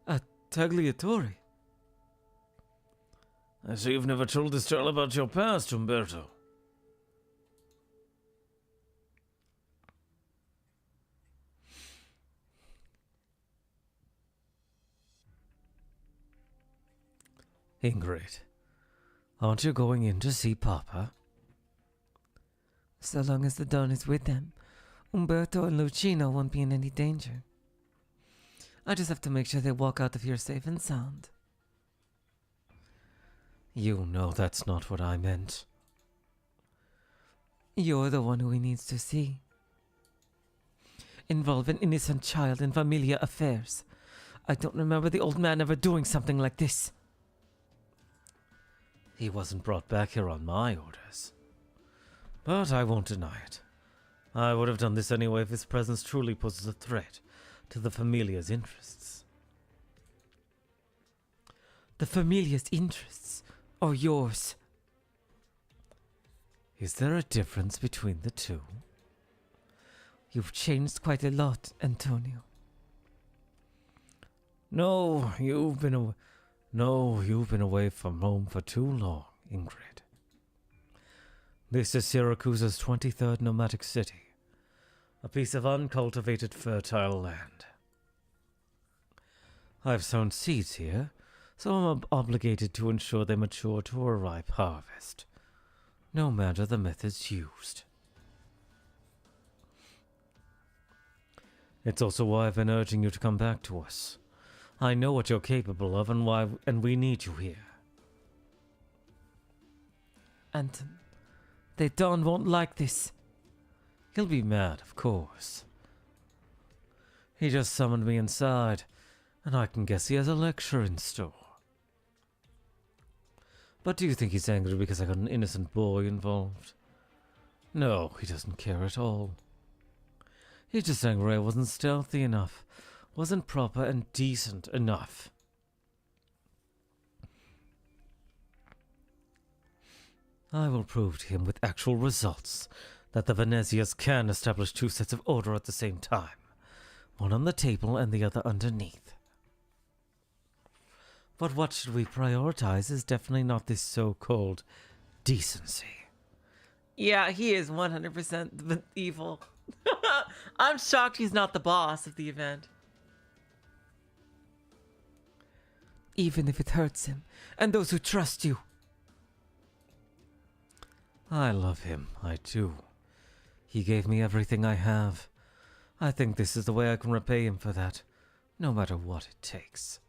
A tagliatore? I see you've never told this tale about your past, Umberto. Ingrid, aren't you going in to see Papa? So long as the Don is with them, Umberto and Lucino won't be in any danger. I just have to make sure they walk out of here safe and sound. You know that's not what I meant. You're the one who he needs to see. Involve an innocent child in familiar affairs. I don't remember the old man ever doing something like this. He wasn't brought back here on my orders. But I won't deny it. I would have done this anyway if his presence truly poses a threat to the Familia's interests. The Familia's interests are yours. Is there a difference between the two? You've changed quite a lot, Antonio. No, you've been away from home for too long, Ingrid. This is Syracuse's 23rd nomadic city, a piece of uncultivated fertile land. I've sown seeds here, so I'm obligated to ensure they mature to a ripe harvest, no matter the methods used. It's also why I've been urging you to come back to us. I know what you're capable of and we need you here. Anton, the Don won't like this. He'll be mad, of course. He just summoned me inside, and I can guess he has a lecture in store. But do you think he's angry because I got an innocent boy involved? No, he doesn't care at all. He's just angry I wasn't stealthy enough, wasn't proper and decent enough. I will prove to him with actual results that the Venezias can establish two sets of order at the same time, one on the table and the other underneath. But what should we prioritize is definitely not this so-called decency. Yeah, he is 100% evil. I'm shocked he's not the boss of the event. Even if it hurts him, and those who trust you. I love him, I do. He gave me everything I have. I think this is the way I can repay him for that, no matter what it takes.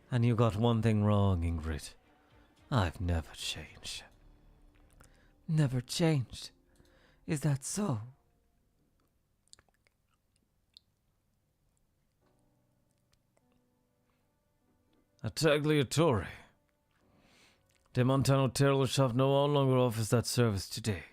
And you got one thing wrong, Ingrid. I've never changed. Never changed? Is that so? A tagliatore. De Montano tailor shop no longer offers that service today.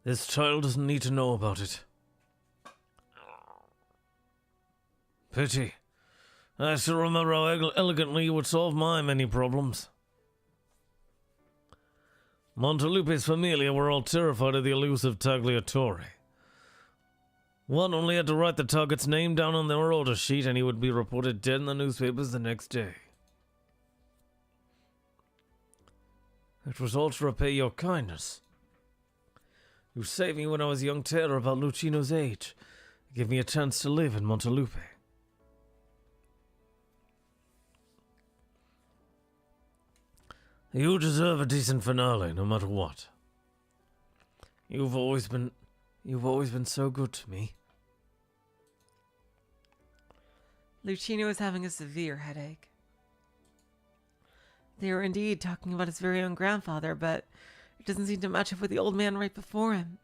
This child doesn't need to know about it. Pity. I still remember how elegantly you would solve my many problems. Montelupi's familia were all terrified of the elusive tagliatore. One only had to write the target's name down on their order sheet and he would be reported dead in the newspapers the next day. It was all to repay your kindness. You saved me when I was a young tailor about Lucino's age. Give me a chance to live in Montelupi. You deserve a decent finale, no matter what. You've always been so good to me. Lucino is having a severe headache. They are indeed talking about his very own grandfather, but it doesn't seem to match up with the old man right before him.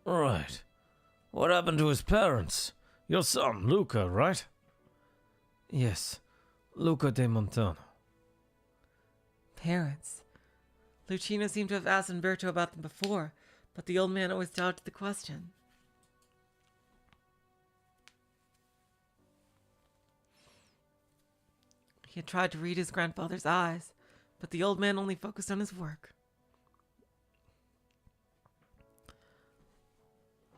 Right. What happened to his parents? Your son, Luca, right? Yes, Luca de Montano. parents. Lucino seemed to have asked Umberto about them before, but the old man always dodged the question. He had tried to read his grandfather's eyes, but the old man only focused on his work.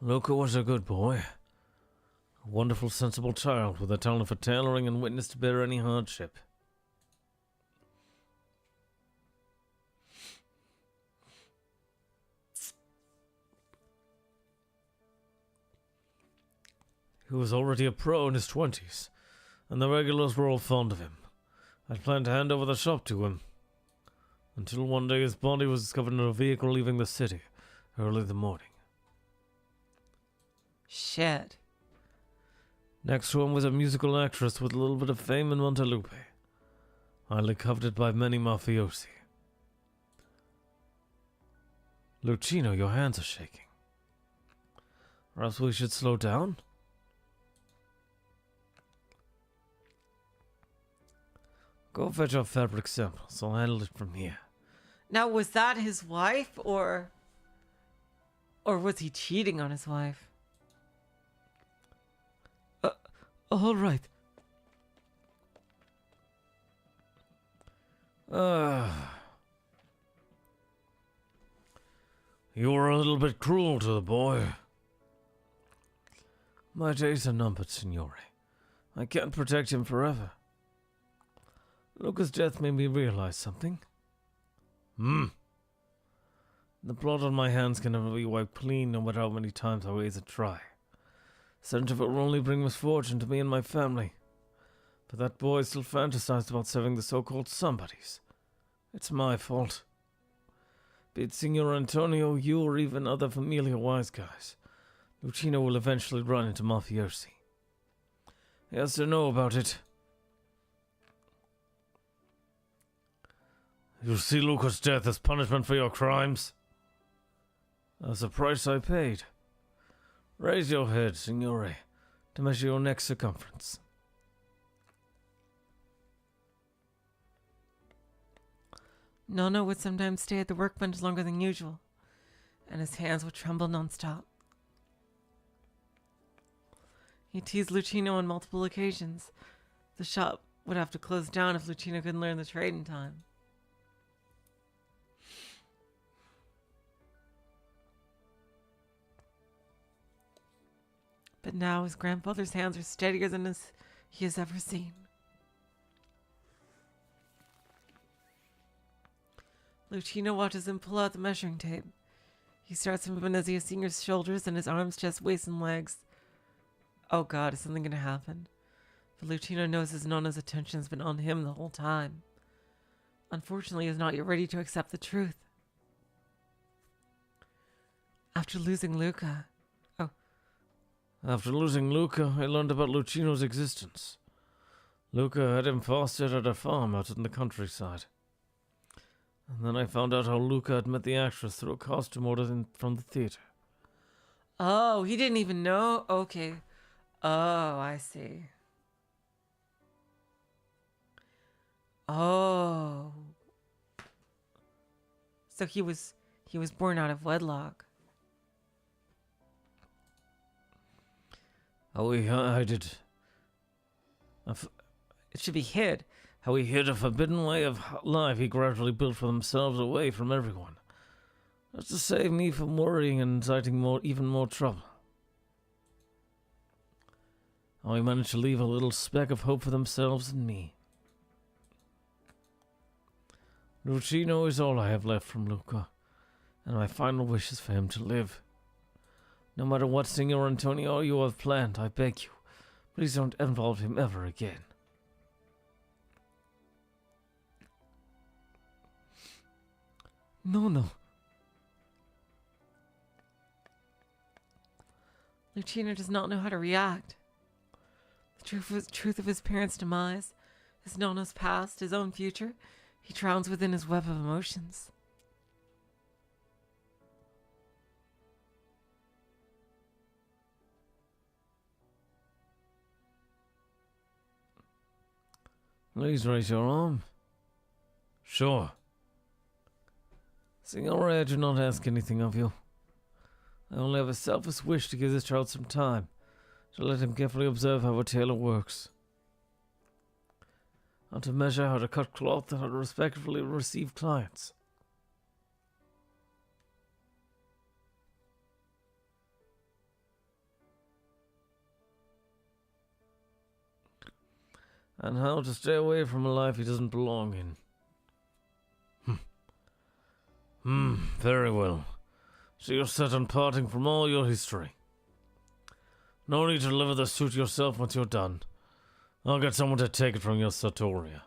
Luca was a good boy. A wonderful, sensible child with a talent for tailoring and witness to bear any hardship. He was already a pro in his 20s, and the regulars were all fond of him. I'd planned to hand over the shop to him, until one day his body was discovered in a vehicle leaving the city early in the morning. Shit. Next to him was a musical actress with a little bit of fame in Montelupe, highly coveted by many mafiosi. Lucino, your hands are shaking. Perhaps we should slow down? Go fetch our fabric samples. I'll handle it from here. Now, was that his wife, or was he cheating on his wife? All right. You were a little bit cruel to the boy. My days are numbered, Signore. I can't protect him forever. Luca's death made me realize something. The blood on my hands can never be wiped clean, no matter how many times I raise a try. Scent of it will only bring misfortune to me and my family. But that boy still fantasized about serving the so-called somebodies. It's my fault. Be it Signor Antonio, you, or even other familiar wise guys, Lucino will eventually run into mafiosi. He has to know about it. You see Luca's death as punishment for your crimes? That's the price I paid. Raise your head, Signore, to measure your neck circumference. Nono would sometimes stay at the workbench longer than usual, and his hands would tremble nonstop. He teased Lucino on multiple occasions. The shop would have to close down if Lucino couldn't learn the trade in time. But now his grandfather's hands are steadier than he has ever seen. Lucino watches him pull out the measuring tape. He starts from Venezia Senior's shoulders and his arms, chest, waist, and legs. Oh God, is something going to happen? But Lucino knows his Nona's attention has been on him the whole time. Unfortunately, he is not yet ready to accept the truth. After losing Luca... After losing Luca, I learned about Lucino's existence. Luca had him fostered at a farm out in the countryside. And then I found out how Luca had met the actress through a costume ordered from the theater. Oh, he didn't even know? Okay. Oh, I see. Oh. So he was born out of wedlock. How he hid it. It should be hid. How he hid a forbidden way of life he gradually built for themselves away from everyone. That's to save me from worrying and inciting even more trouble. How he managed to leave a little speck of hope for themselves and me. Lucino is all I have left from Luca, and my final wish is for him to live. No matter what, Signor Antonio, you have planned, I beg you, please don't involve him ever again. No. Lucino does not know how to react. The truth of his parents' demise, his Nona's past, his own future, he drowns within his web of emotions. Please raise your arm. Sure. Signore, I do not ask anything of you. I only have a selfish wish to give this child some time, to let him carefully observe how a tailor works. How to measure, how to cut cloth, and how to respectfully receive clients. And how to stay away from a life he doesn't belong in. Very well. So you're set on parting from all your history. No need to deliver the suit yourself once you're done. I'll get someone to take it from your sartoria.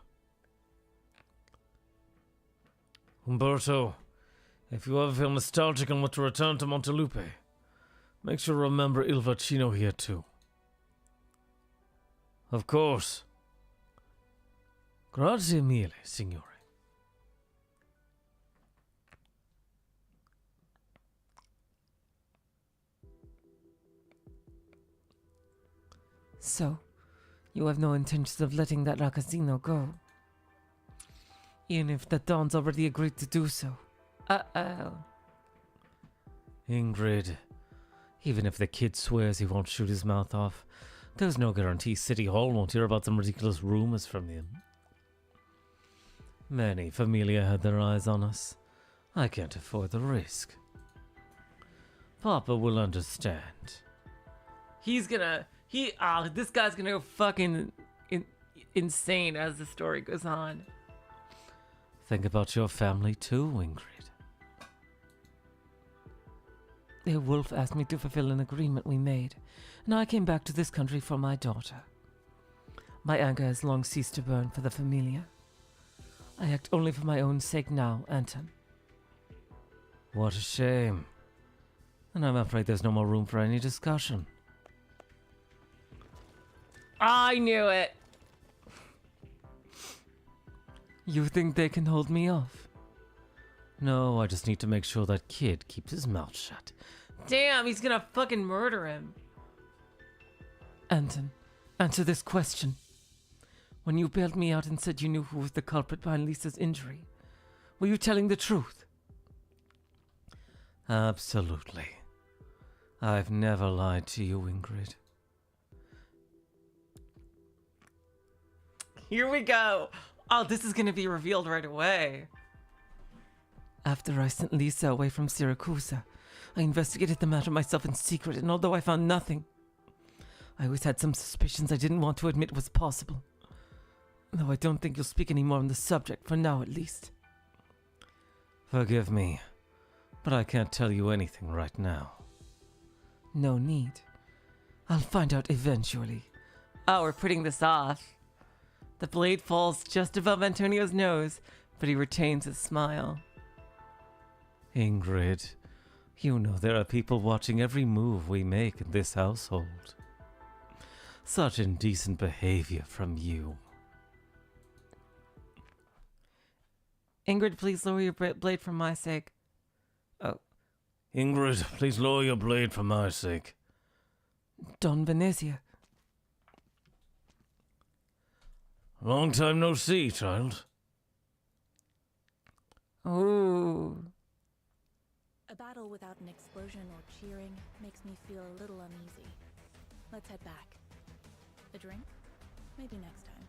Umberto, if you ever feel nostalgic and want to return to Montelupe, make sure to remember Il Vicino here too. Of course. Grazie mille, Signore. So, you have no intentions of letting that ragazzino go? Even if the Don's already agreed to do so. Uh-oh. Ingrid, even if the kid swears he won't shoot his mouth off, there's no guarantee City Hall won't hear about some ridiculous rumors from him. Many familia had their eyes on us. I can't afford the risk. Papa will understand. This guy's gonna go fucking insane as the story goes on. Think about your family too, Ingrid. The wolf asked me to fulfill an agreement we made, and I came back to this country for my daughter. My anger has long ceased to burn for the familia. I act only for my own sake now, Anton. What a shame. And I'm afraid there's no more room for any discussion. I knew it! You think they can hold me off? No, I just need to make sure that kid keeps his mouth shut. Damn, he's gonna fucking murder him. Anton, answer this question. When you bailed me out and said you knew who was the culprit behind Lisa's injury, were you telling the truth? Absolutely. I've never lied to you, Ingrid. Here we go. Oh, this is gonna be revealed right away. After I sent Lisa away from Syracuse, I investigated the matter myself in secret, and although I found nothing, I always had some suspicions I didn't want to admit was possible. Though I don't think you'll speak any more on the subject, for now at least. Forgive me, but I can't tell you anything right now. No need. I'll find out eventually. Oh, we're putting this off. The blade falls just above Antonio's nose, but he retains his smile. Ingrid, you know there are people watching every move we make in this household. Such indecent behavior from you. Ingrid, please lower your blade for my sake. Oh. Ingrid, please lower your blade for my sake. Don Venezia. Long time no see, child. Ooh. A battle without an explosion or cheering makes me feel a little uneasy. Let's head back. A drink? Maybe next time.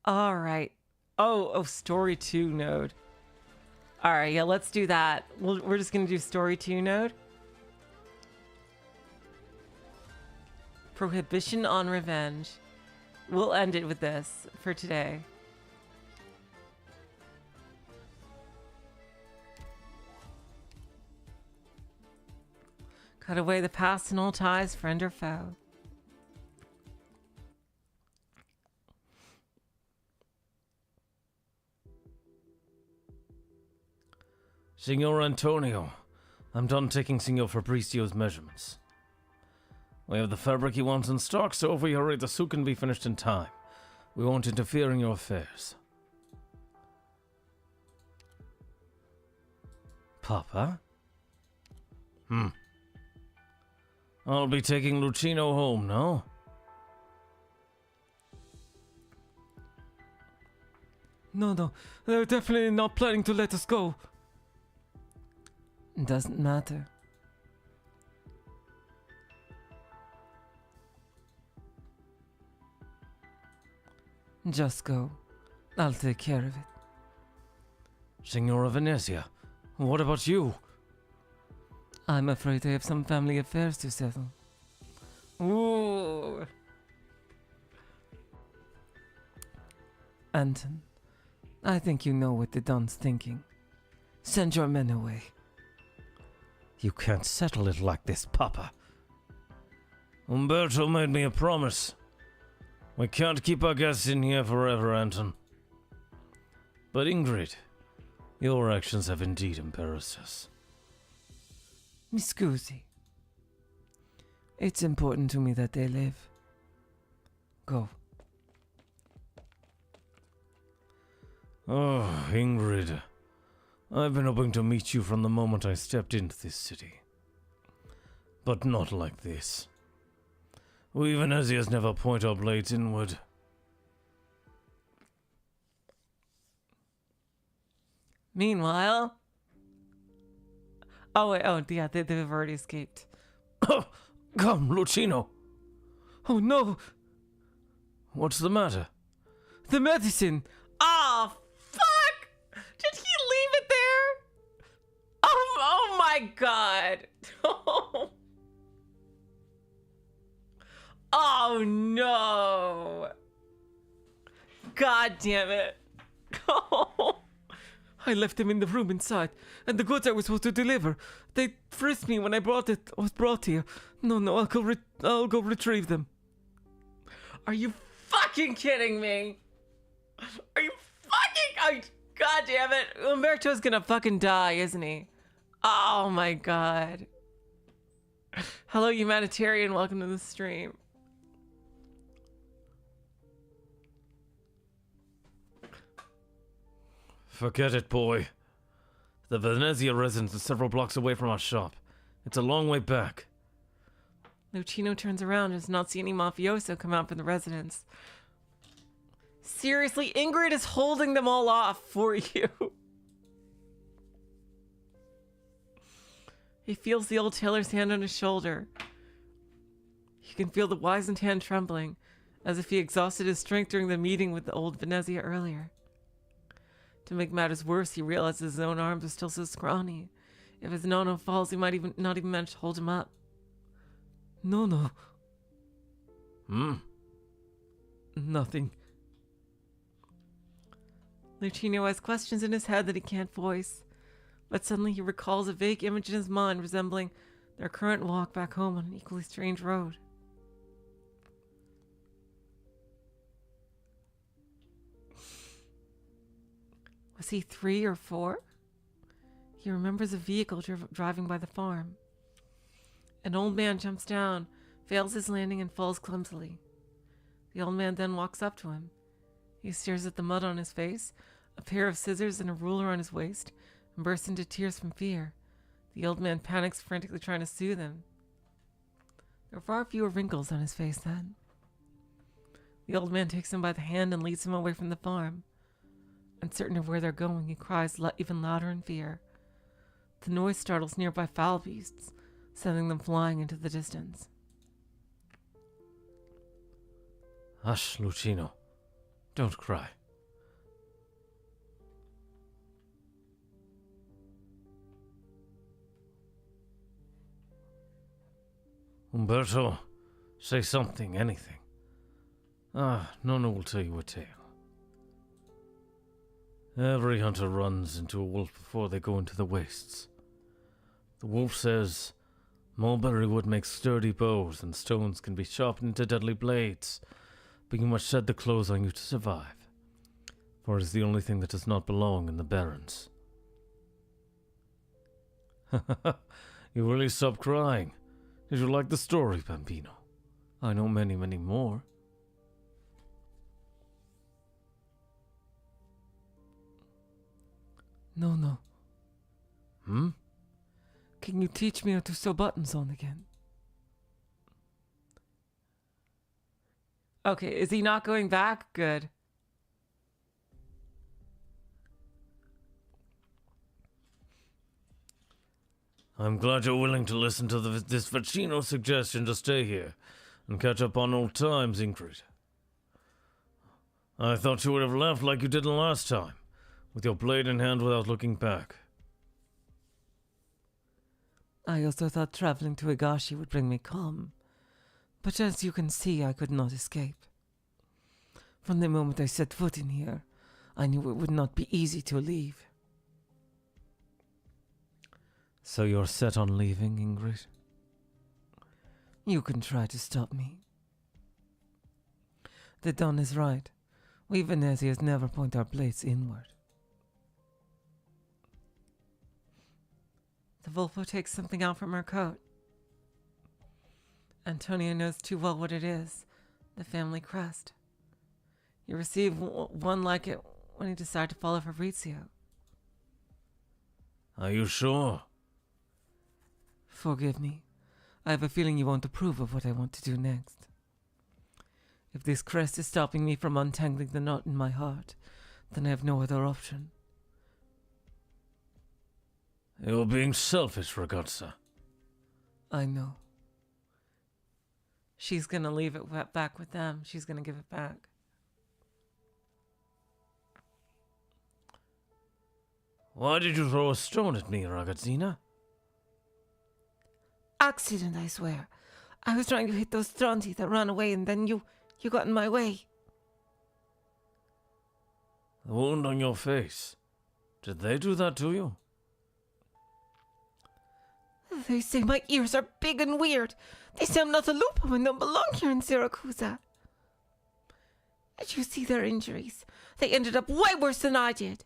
All right. Oh, story 2 node. All right, yeah, let's do that. We're just going to do story 2 node. Prohibition on revenge. We'll end it with this for today. Cut away the past and all ties, friend or foe. Signor Antonio, I'm done taking Signor Fabrizio's measurements. We have the fabric he wants in stock, so if we hurry, the suit can be finished in time. We won't interfere in your affairs. Papa? I'll be taking Lucino home, no? No, they're definitely not planning to let us go. Doesn't matter. Just go. I'll take care of it. Signora Venezia, what about you? I'm afraid I have some family affairs to settle. Ooh. Anton, I think you know what the Don's thinking. Send your men away. You can't settle it like this, Papa. Umberto made me a promise. We can't keep our guests in here forever, Anton. But Ingrid, your actions have indeed embarrassed us. Mi scusi. It's important to me that they live. Go. Oh, Ingrid. I've been hoping to meet you from the moment I stepped into this city. But not like this. We Venezians never point our blades inward. Meanwhile... Oh, wait, yeah, they've already escaped. Oh, come, Lucino. Oh, no! What's the matter? The medicine! Oh, fuck! Did he leave it there? Oh my god! Oh no! God damn it! I left them in the room inside, and the goods I was supposed to deliver. They frisked me when I was brought here. No, I'll go retrieve them. Are you fucking kidding me? Are you fucking... God damn it! Umberto's gonna fucking die, isn't he? Oh my god. Hello, humanitarian. Welcome to the stream. Forget it, boy. The Venezia residence is several blocks away from our shop. It's a long way back. Lucino turns around and does not see any mafioso come out from the residence. Seriously, Ingrid is holding them all off for you. He feels the old tailor's hand on his shoulder. He can feel the wizened hand trembling, as if he exhausted his strength during the meeting with the old Venezia earlier. To make matters worse, he realizes his own arms are still so scrawny. If his nono falls, he might not even manage to hold him up. No. Nothing. Lucino has questions in his head that he can't voice, but suddenly he recalls a vague image in his mind resembling their current walk back home on an equally strange road. Was he 3 or 4? He remembers a vehicle driving by the farm. An old man jumps down, fails his landing, and falls clumsily. The old man then walks up to him. He stares at the mud on his face, a pair of scissors and a ruler on his waist, and bursts into tears from fear. The old man panics, frantically trying to soothe him. There are far fewer wrinkles on his face then. The old man takes him by the hand and leads him away from the farm. Uncertain of where they're going, he cries even louder in fear. The noise startles nearby fowl beasts, sending them flying into the distance. Hush, Lucino. Don't cry. Umberto, say something, anything. Nonna will tell you a tale. Every hunter runs into a wolf before they go into the wastes. The wolf says, mulberry wood makes sturdy bows and stones can be sharpened into deadly blades, but you must shed the clothes on you to survive, for it is the only thing that does not belong in the barrens. You really stopped crying. Did you like the story, Bambino? I know many, many more. No. Hmm? Can you teach me how to sew buttons on again? Okay, is he not going back? Good. I'm glad you're willing to listen to this Vicino suggestion to stay here and catch up on old times, Ingrid. I thought you would have left like you did the last time, with your blade in hand without looking back. I also thought traveling to Higashi would bring me calm, but as you can see, I could not escape. From the moment I set foot in here, I knew it would not be easy to leave. So you're set on leaving, Ingrid? You can try to stop me. The Don is right. We Venetians never point our blades inward. The Volpo takes something out from her coat. Antonio knows too well what it is. The family crest. You received one like it when he decided to follow Fabrizio. Are you sure? Forgive me. I have a feeling you won't approve of what I want to do next. If this crest is stopping me from untangling the knot in my heart, then I have no other option. You're being selfish, ragazza. I know. She's gonna leave it back with them. She's gonna give it back. Why did you throw a stone at me, ragazzina? Accident, I swear. I was trying to hit those stronti that ran away and then you got in my way. The wound on your face. Did they do that to you? They say my ears are big and weird. They say I'm not a Lupo and don't belong here in Siracusa. Did you see their injuries? They ended up way worse than I did.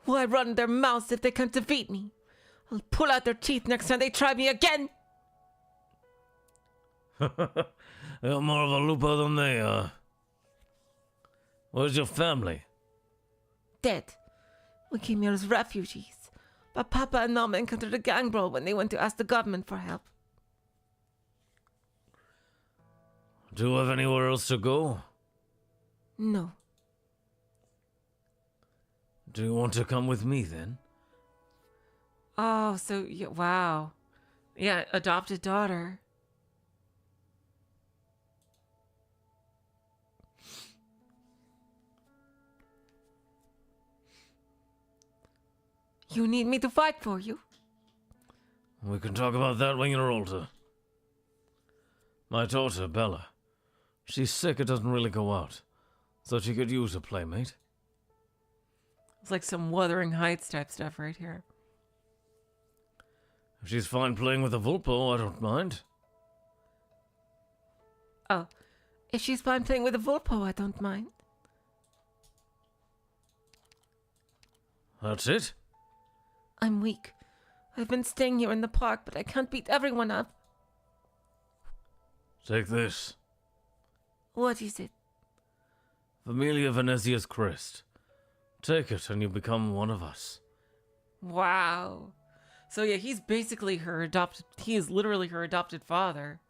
Why run their mouths if they can't defeat me? I'll pull out their teeth next time they try me again. You're more of a Lupo than they are. Where's your family? Dead. We came here as refugees. But Papa and Mama encountered a gang brawl when they went to ask the government for help. Do you have anywhere else to go? No. Do you want to come with me then? Oh, so, yeah, wow. Yeah, adopted daughter. You need me to fight for you? We can talk about that when you're older. My daughter, Bella. She's sick, it doesn't really go out. So she could use a playmate. It's like some Wuthering Heights type stuff right here. If she's fine playing with a Vulpo, I don't mind. Oh, if she's fine playing with a Volpo, I don't mind. That's it? I'm weak. I've been staying here in the park, but I can't beat everyone up. Take this. What is it? Familia Venezia's crest. Take it and you become one of us. Wow. So yeah, he's basically he is literally her adopted father.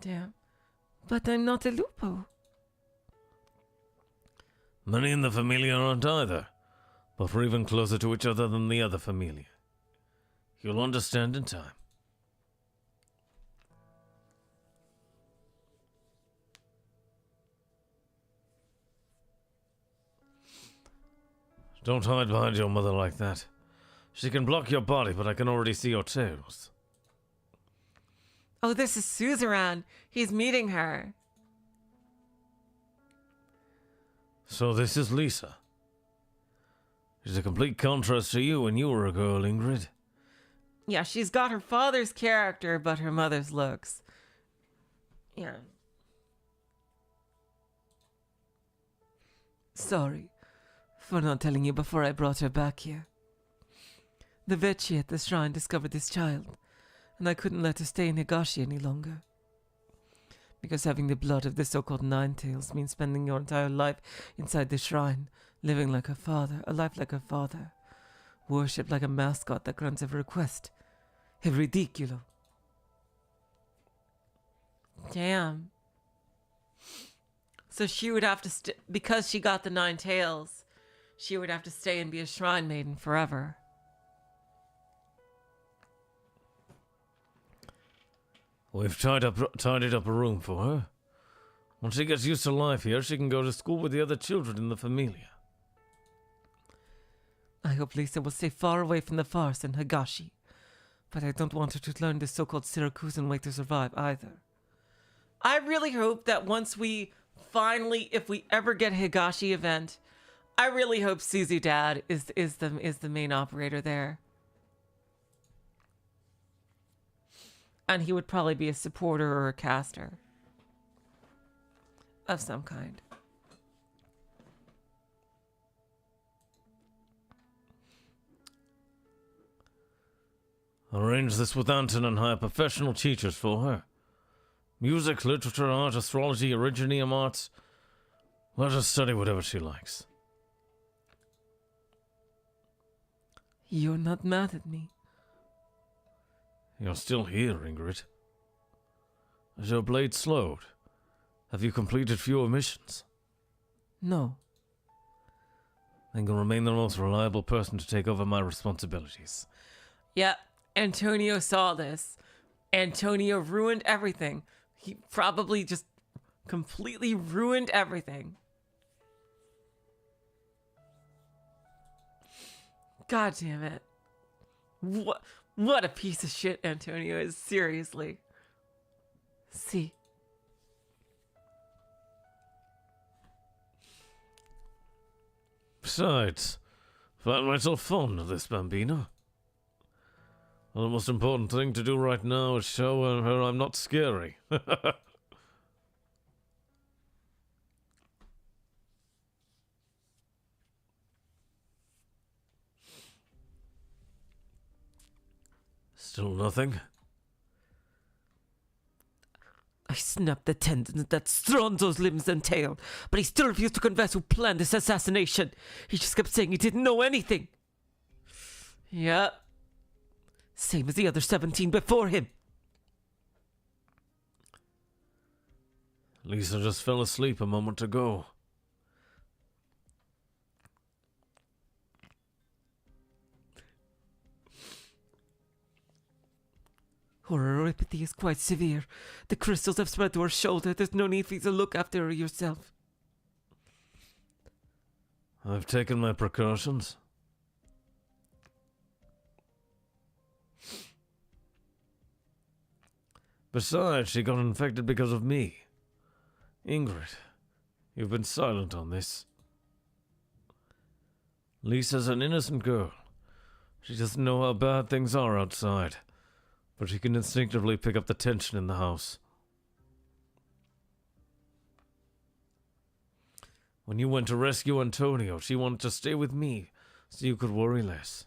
Damn. But I'm not a Lupo. Many in the Familia aren't either, but we're even closer to each other than the other Familia. You'll understand in time. Don't hide behind your mother like that. She can block your body, but I can already see your tails. Oh, this is Suzerain. He's meeting her. So this is Lisa. She's a complete contrast to you when you were a girl, Ingrid. Yeah, she's got her father's character, but her mother's looks. Yeah. Sorry for not telling you before I brought her back here. The Vecchi at the shrine discovered this child, and I couldn't let her stay in Higashi any longer. Because having the blood of the so-called Nine-Tails means spending your entire life inside the shrine, living like her father, a life like her father, worshipped like a mascot that grants every request. È ridicolo. Damn. So she would have to, because she got the 9 tails, she would have to stay and be a shrine maiden forever. We've tidied up a room for her. Once she gets used to life here, she can go to school with the other children in the Familia. I hope Lisa will stay far away from the farce and Higashi. But I don't want her to learn the so-called Syracusan way to survive either. I really hope that once we finally, if we ever get a Higashi event, I really hope Suzu Dad is the main operator there. And he would probably be a supporter or a caster. Of some kind. Arrange this with Anton and hire professional teachers for her. Music, literature, art, astrology, originium arts. Let her study whatever she likes. You're not mad at me. You're still here, Ingrid. Has your blade slowed? Have you completed fewer missions? No. Then you'll remain the most reliable person to take over my responsibilities. Yeah, Antonio saw this. Antonio ruined everything. He probably just completely ruined everything. God damn it. What a piece of shit Antonio is, seriously. See. Besides, I find myself fond of this bambino. Well, the most important thing to do right now is show her I'm not scary. Still nothing? I snapped the tendons that Stronzo's limbs and tail, but he still refused to confess who planned this assassination. He just kept saying he didn't know anything. Yep. Same as the other 17 before him. Lisa just fell asleep a moment ago. Her neuropathy is quite severe. The crystals have spread to her shoulder. There's no need for you to look after her yourself. I've taken my precautions. Besides, she got infected because of me. Ingrid, you've been silent on this. Lisa's an innocent girl. She doesn't know how bad things are outside, but she can instinctively pick up the tension in the house. When you went to rescue Antonio, she wanted to stay with me so you could worry less.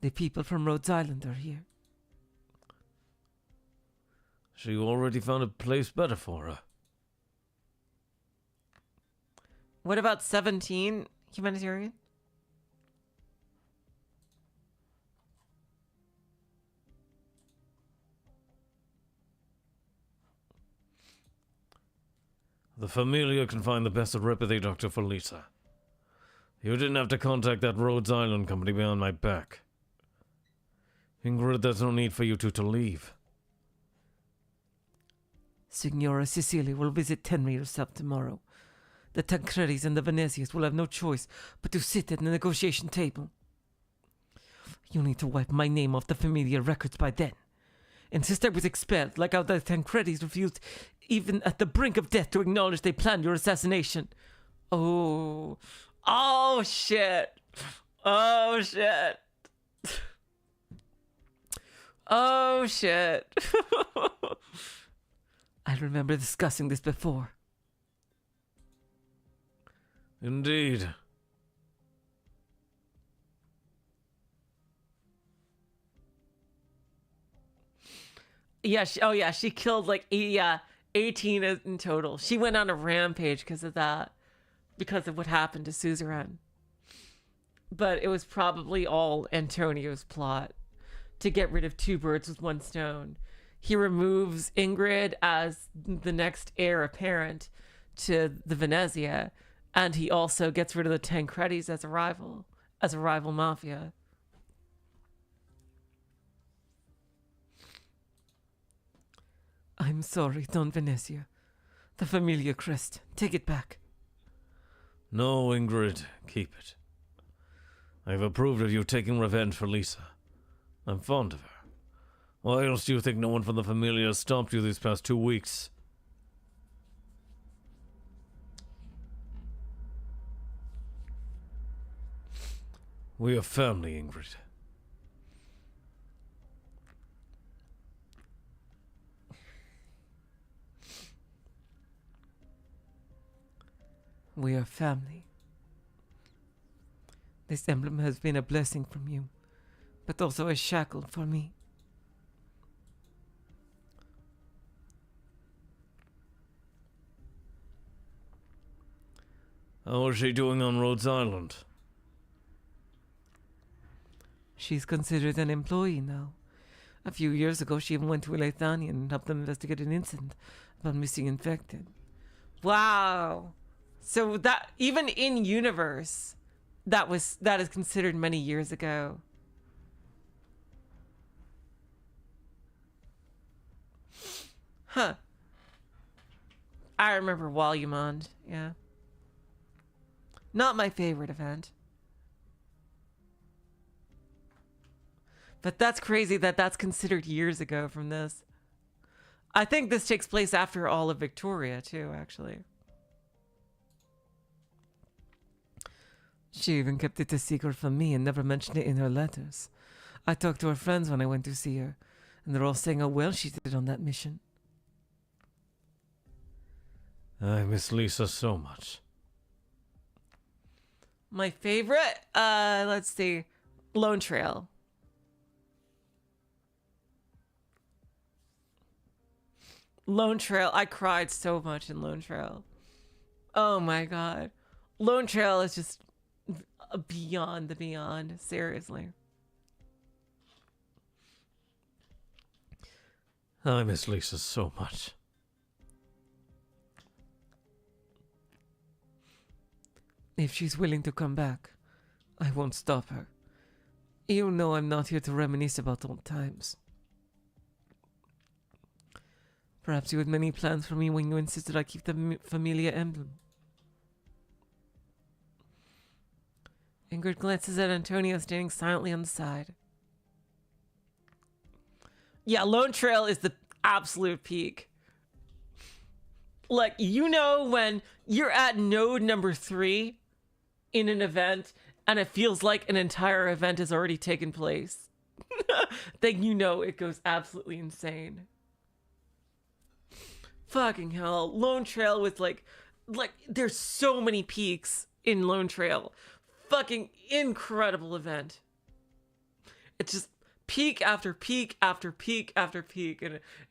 The people from Rhodes Island are here. She already found a place better for her. What about 17 humanitarian? The Familia can find the best repathy doctor for Lisa. You didn't have to contact that Rhodes Island company behind my back. Ingrid, there's no need for you two to leave. Signora Cecilia will visit Tenri herself tomorrow. The Tancredis and the Venetias will have no choice but to sit at the negotiation table. You'll need to wipe my name off the familiar records by then. Insist I was expelled, like how the Tancredis refused, even at the brink of death, to acknowledge they planned your assassination. Oh shit. Oh shit. Oh shit. I remember discussing this before. Indeed. Yeah, she killed like 18 in total. She went on a rampage because of that, because of what happened to Suzerain. But it was probably all Antonio's plot to get rid of two birds with one stone. He removes Ingrid as the next heir apparent to the Venezia, and he also gets rid of the Tancredis as a rival mafia. I'm sorry, Don Venecia. The familiar crest. Take it back. No, Ingrid, keep it. I've approved of you taking revenge for Lisa. I'm fond of her. Why else do you think no one from the Familia has stomped you these past 2 weeks? We are family, Ingrid. We are family. This emblem has been a blessing from you, but also a shackle for me. How is she doing on Rhodes Island? She's considered an employee now. A few years ago, she even went to Elethania and helped them investigate an incident about missing infected. Wow. So that, even in universe, that is considered many years ago. Huh. I remember Walumond, yeah. Not my favorite event. But that's crazy that that's considered years ago from this. I think this takes place after all of Victoria, too, actually. She even kept it a secret from me and never mentioned it in her letters. I talked to her friends when I went to see her, and they're all saying how well she did on that mission. I miss Lisa so much. My favorite? Let's see. Lone Trail. Lone Trail. I cried so much in Lone Trail. Oh my god. Lone Trail is just beyond the beyond. Seriously. I miss Lisa so much. If she's willing to come back, I won't stop her. You know I'm not here to reminisce about old times. Perhaps you had many plans for me when you insisted I keep the Familia emblem. Ingrid glances at Antonio standing silently on the side. Yeah, Lone Trail is the absolute peak. Like, you know when you're at node number 3 in an event and it feels like an entire event has already taken place, then you know it goes absolutely insane. Fucking hell. Lone Trail with like there's so many peaks in Lone Trail. Fucking incredible event. It's just peak after peak after peak after peak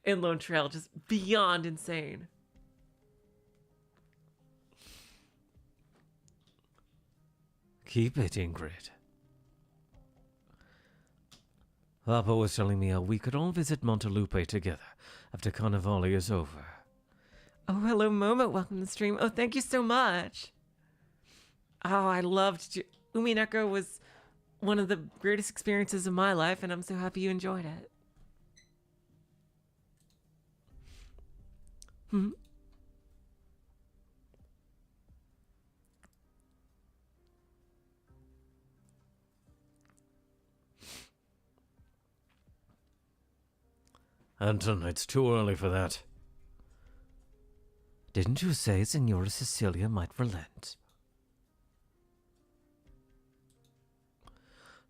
in Lone Trail. Just beyond insane. Keep it, Ingrid. Papa was telling me how we could all visit Montelupe together after Carnivale is over. Oh, hello, Momo. Welcome to the stream. Oh, thank you so much. Oh, I loved Umineko was one of the greatest experiences of my life, and I'm so happy you enjoyed it. Anton, it's too early for that. Didn't you say Signora Cecilia might relent?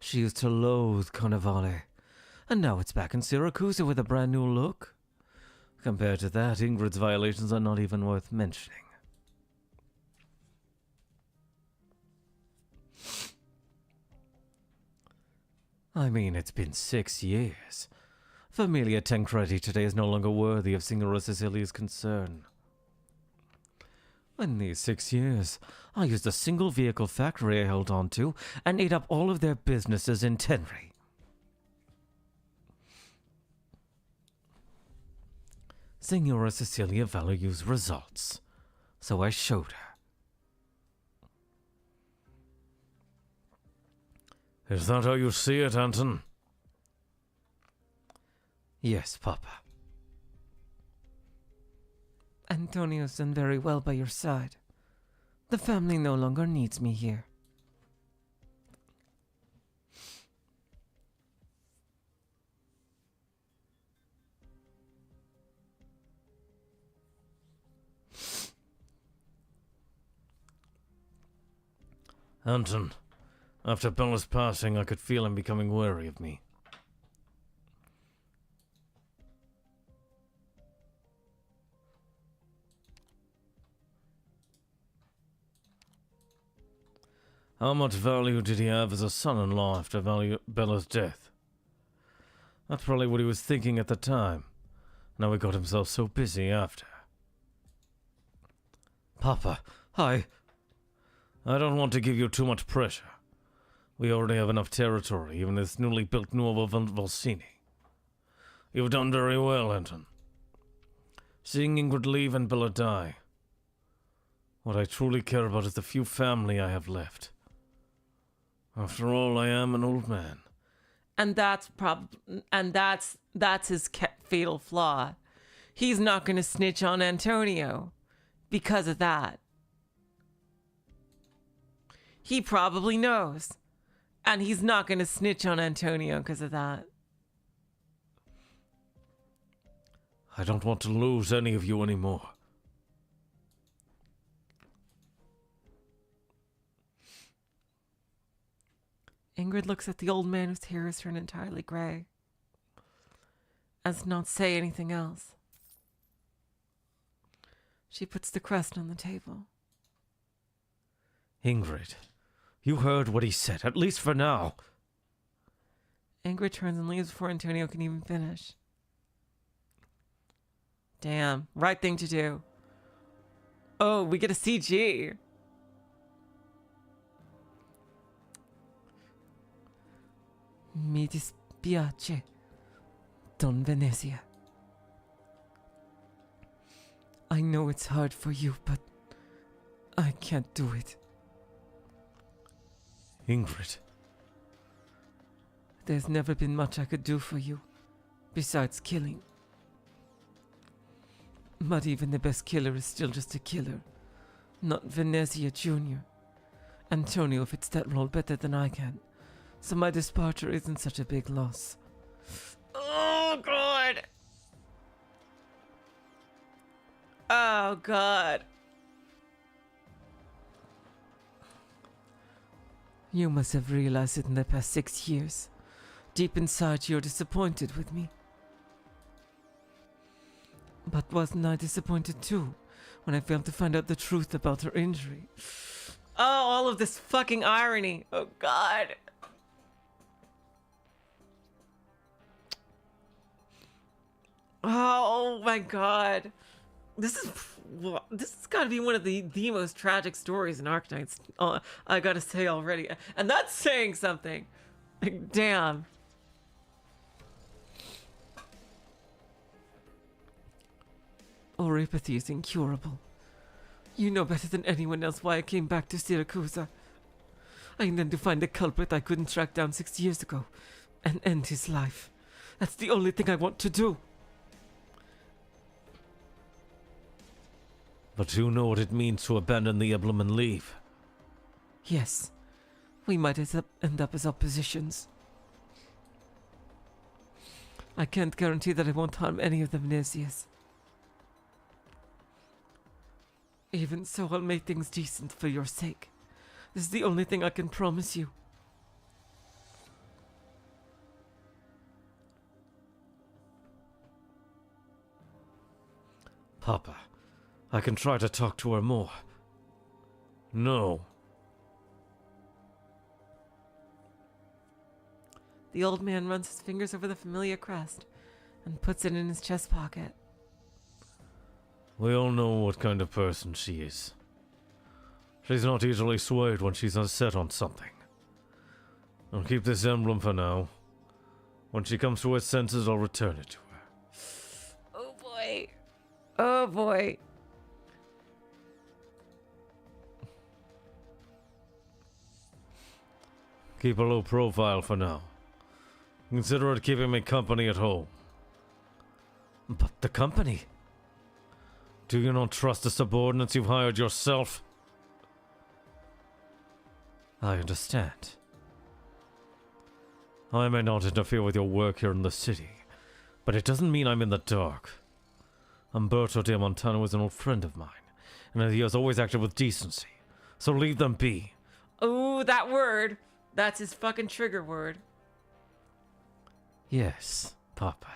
She used to loathe Carnivale, and now it's back in Syracuse with a brand new look. Compared to that, Ingrid's violations are not even worth mentioning. I mean, it's been 6 years. Familia Tancredi today is no longer worthy of Signora Cecilia's concern. In these 6 years, I used a single vehicle factory I held on to and ate up all of their businesses in Tenri. Signora Cecilia values results, so I showed her. Is that how you see it, Anton? Yes, Papa. Antonio's done very well by your side. The family no longer needs me here. Anton, after Bella's passing, I could feel him becoming wary of me. How much value did he have as a son-in-law after Bella's death? That's probably what he was thinking at the time. Now he got himself so busy after. Papa, I don't want to give you too much pressure. We already have enough territory, even this newly built Nuovo Volsini. You've done very well, Anton. Seeing Ingrid leave and Bella die. What I truly care about is the few family I have left. After all, I am an old man. And that's his fatal flaw. He's not going to snitch on Antonio because of that. He probably knows. And he's not going to snitch on Antonio because of that. I don't want to lose any of you anymore. Ingrid looks at the old man whose hair has turned entirely gray, as to not say anything else. She puts the crust on the table. Ingrid, you heard what he said, at least for now. Ingrid turns and leaves before Antonio can even finish. Damn, right thing to do. Oh, we get a CG. mi dispiace, Don Venezia. I know it's hard for you, but I can't do it. Ingrid. There's never been much I could do for you, besides killing. But even the best killer is still just a killer, not Venezia Jr. Antonio fits that role better than I can, so my departure isn't such a big loss. Oh, God. Oh, God. You must have realized it in the past 6 years. Deep inside, you're disappointed with me. But wasn't I disappointed too, when I failed to find out the truth about her injury? Oh, all of this fucking irony. Oh, God. Oh, my God. This has got to be one of the most tragic stories in Arknights. I gotta say already. And that's saying something. Like, damn. Oripathy is incurable. You know better than anyone else why I came back to Syracuse. I intend to find the culprit I couldn't track down 6 years ago and end his life. That's the only thing I want to do. But you know what it means to abandon the emblem and leave. Yes, we might end up as oppositions. I can't guarantee that I won't harm any of the Venezias. Even so, I'll make things decent for your sake. This is the only thing I can promise you. Papa, I can try to talk to her more. No. The old man runs his fingers over the familiar crest and puts it in his chest pocket. We all know what kind of person she is. She's not easily swayed when she's set on something. I'll keep this emblem for now. When she comes to her senses, I'll return it to her. Oh boy. Oh boy. Keep a low profile for now. Consider it keeping me company at home. But the company... Do you not trust the subordinates you've hired yourself? I understand. I may not interfere with your work here in the city, but it doesn't mean I'm in the dark. Umberto de Montano is an old friend of mine, and he has always acted with decency, so leave them be. Oh, that word. That's his fucking trigger word. Yes, Papa.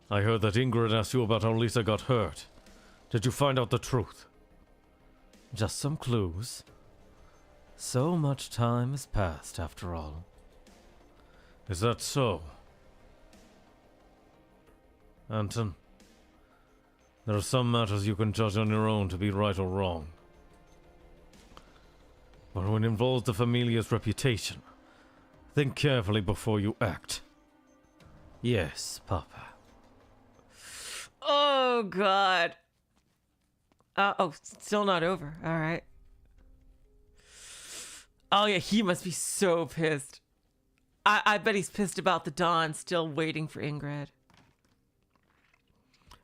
I heard that Ingrid asked you about how Lisa got hurt. Did you find out the truth? Just some clues. So much time has passed, after all. Is that so? Anton, there are some matters you can judge on your own to be right or wrong. But when it involves the Familia's reputation, think carefully before you act. Yes, Papa. Oh, God. Oh, still not over. All right. Oh, yeah, he must be so pissed. I bet he's pissed about the Dawn still waiting for Ingrid.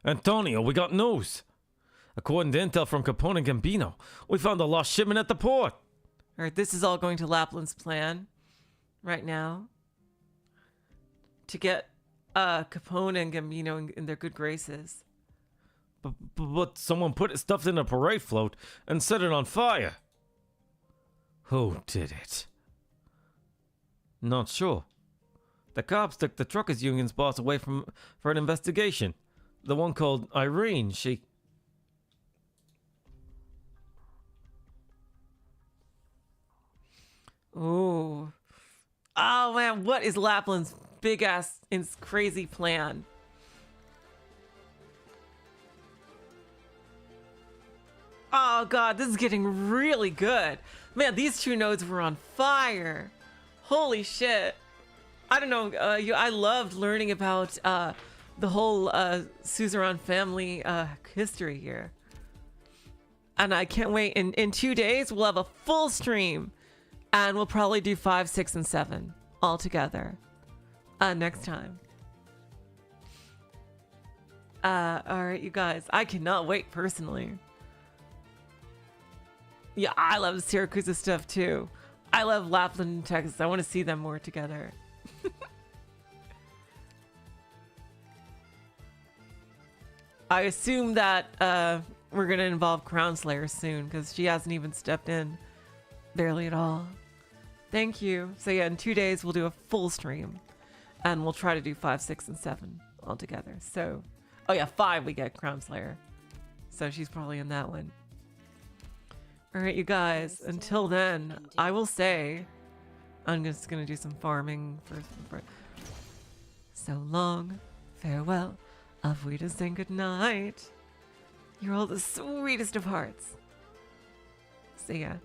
Antonio, we got news. According to intel from Capone and Gambino, we found a lost shipment at the port. All right, this is all going to Lapland's plan right now to get Capone and Gambino in their good graces. But someone put his stuff in a parade float and set it on fire. Who did it? Not sure. The cops took the truckers' union's boss away for an investigation. The one called Irene, she... Ooh. Oh, man, what is Lapland's big-ass and crazy plan? Oh, God, this is getting really good. Man, these two nodes were on fire. Holy shit. I don't know, I loved learning about the whole Suzerain family history here. And I can't wait. In 2 days, we'll have a full stream. And we'll probably do 5, 6, and 7 all together next time. All right, you guys. I cannot wait personally. Yeah, I love the Syracuse stuff too. I love Lapland and Texas. I want to see them more together. I assume that we're going to involve Crown Slayer soon because she hasn't even stepped in barely at all. Thank you. So yeah, in 2 days we'll do a full stream and we'll try to do 5, 6, and 7 all together. So, oh yeah, 5 we get Crown Slayer. So she's probably in that one. All right, you guys, until then, I will say, I'm just going to do some farming first. So long, farewell, auf Wiedersehen, good night. You're all the sweetest of hearts. See ya.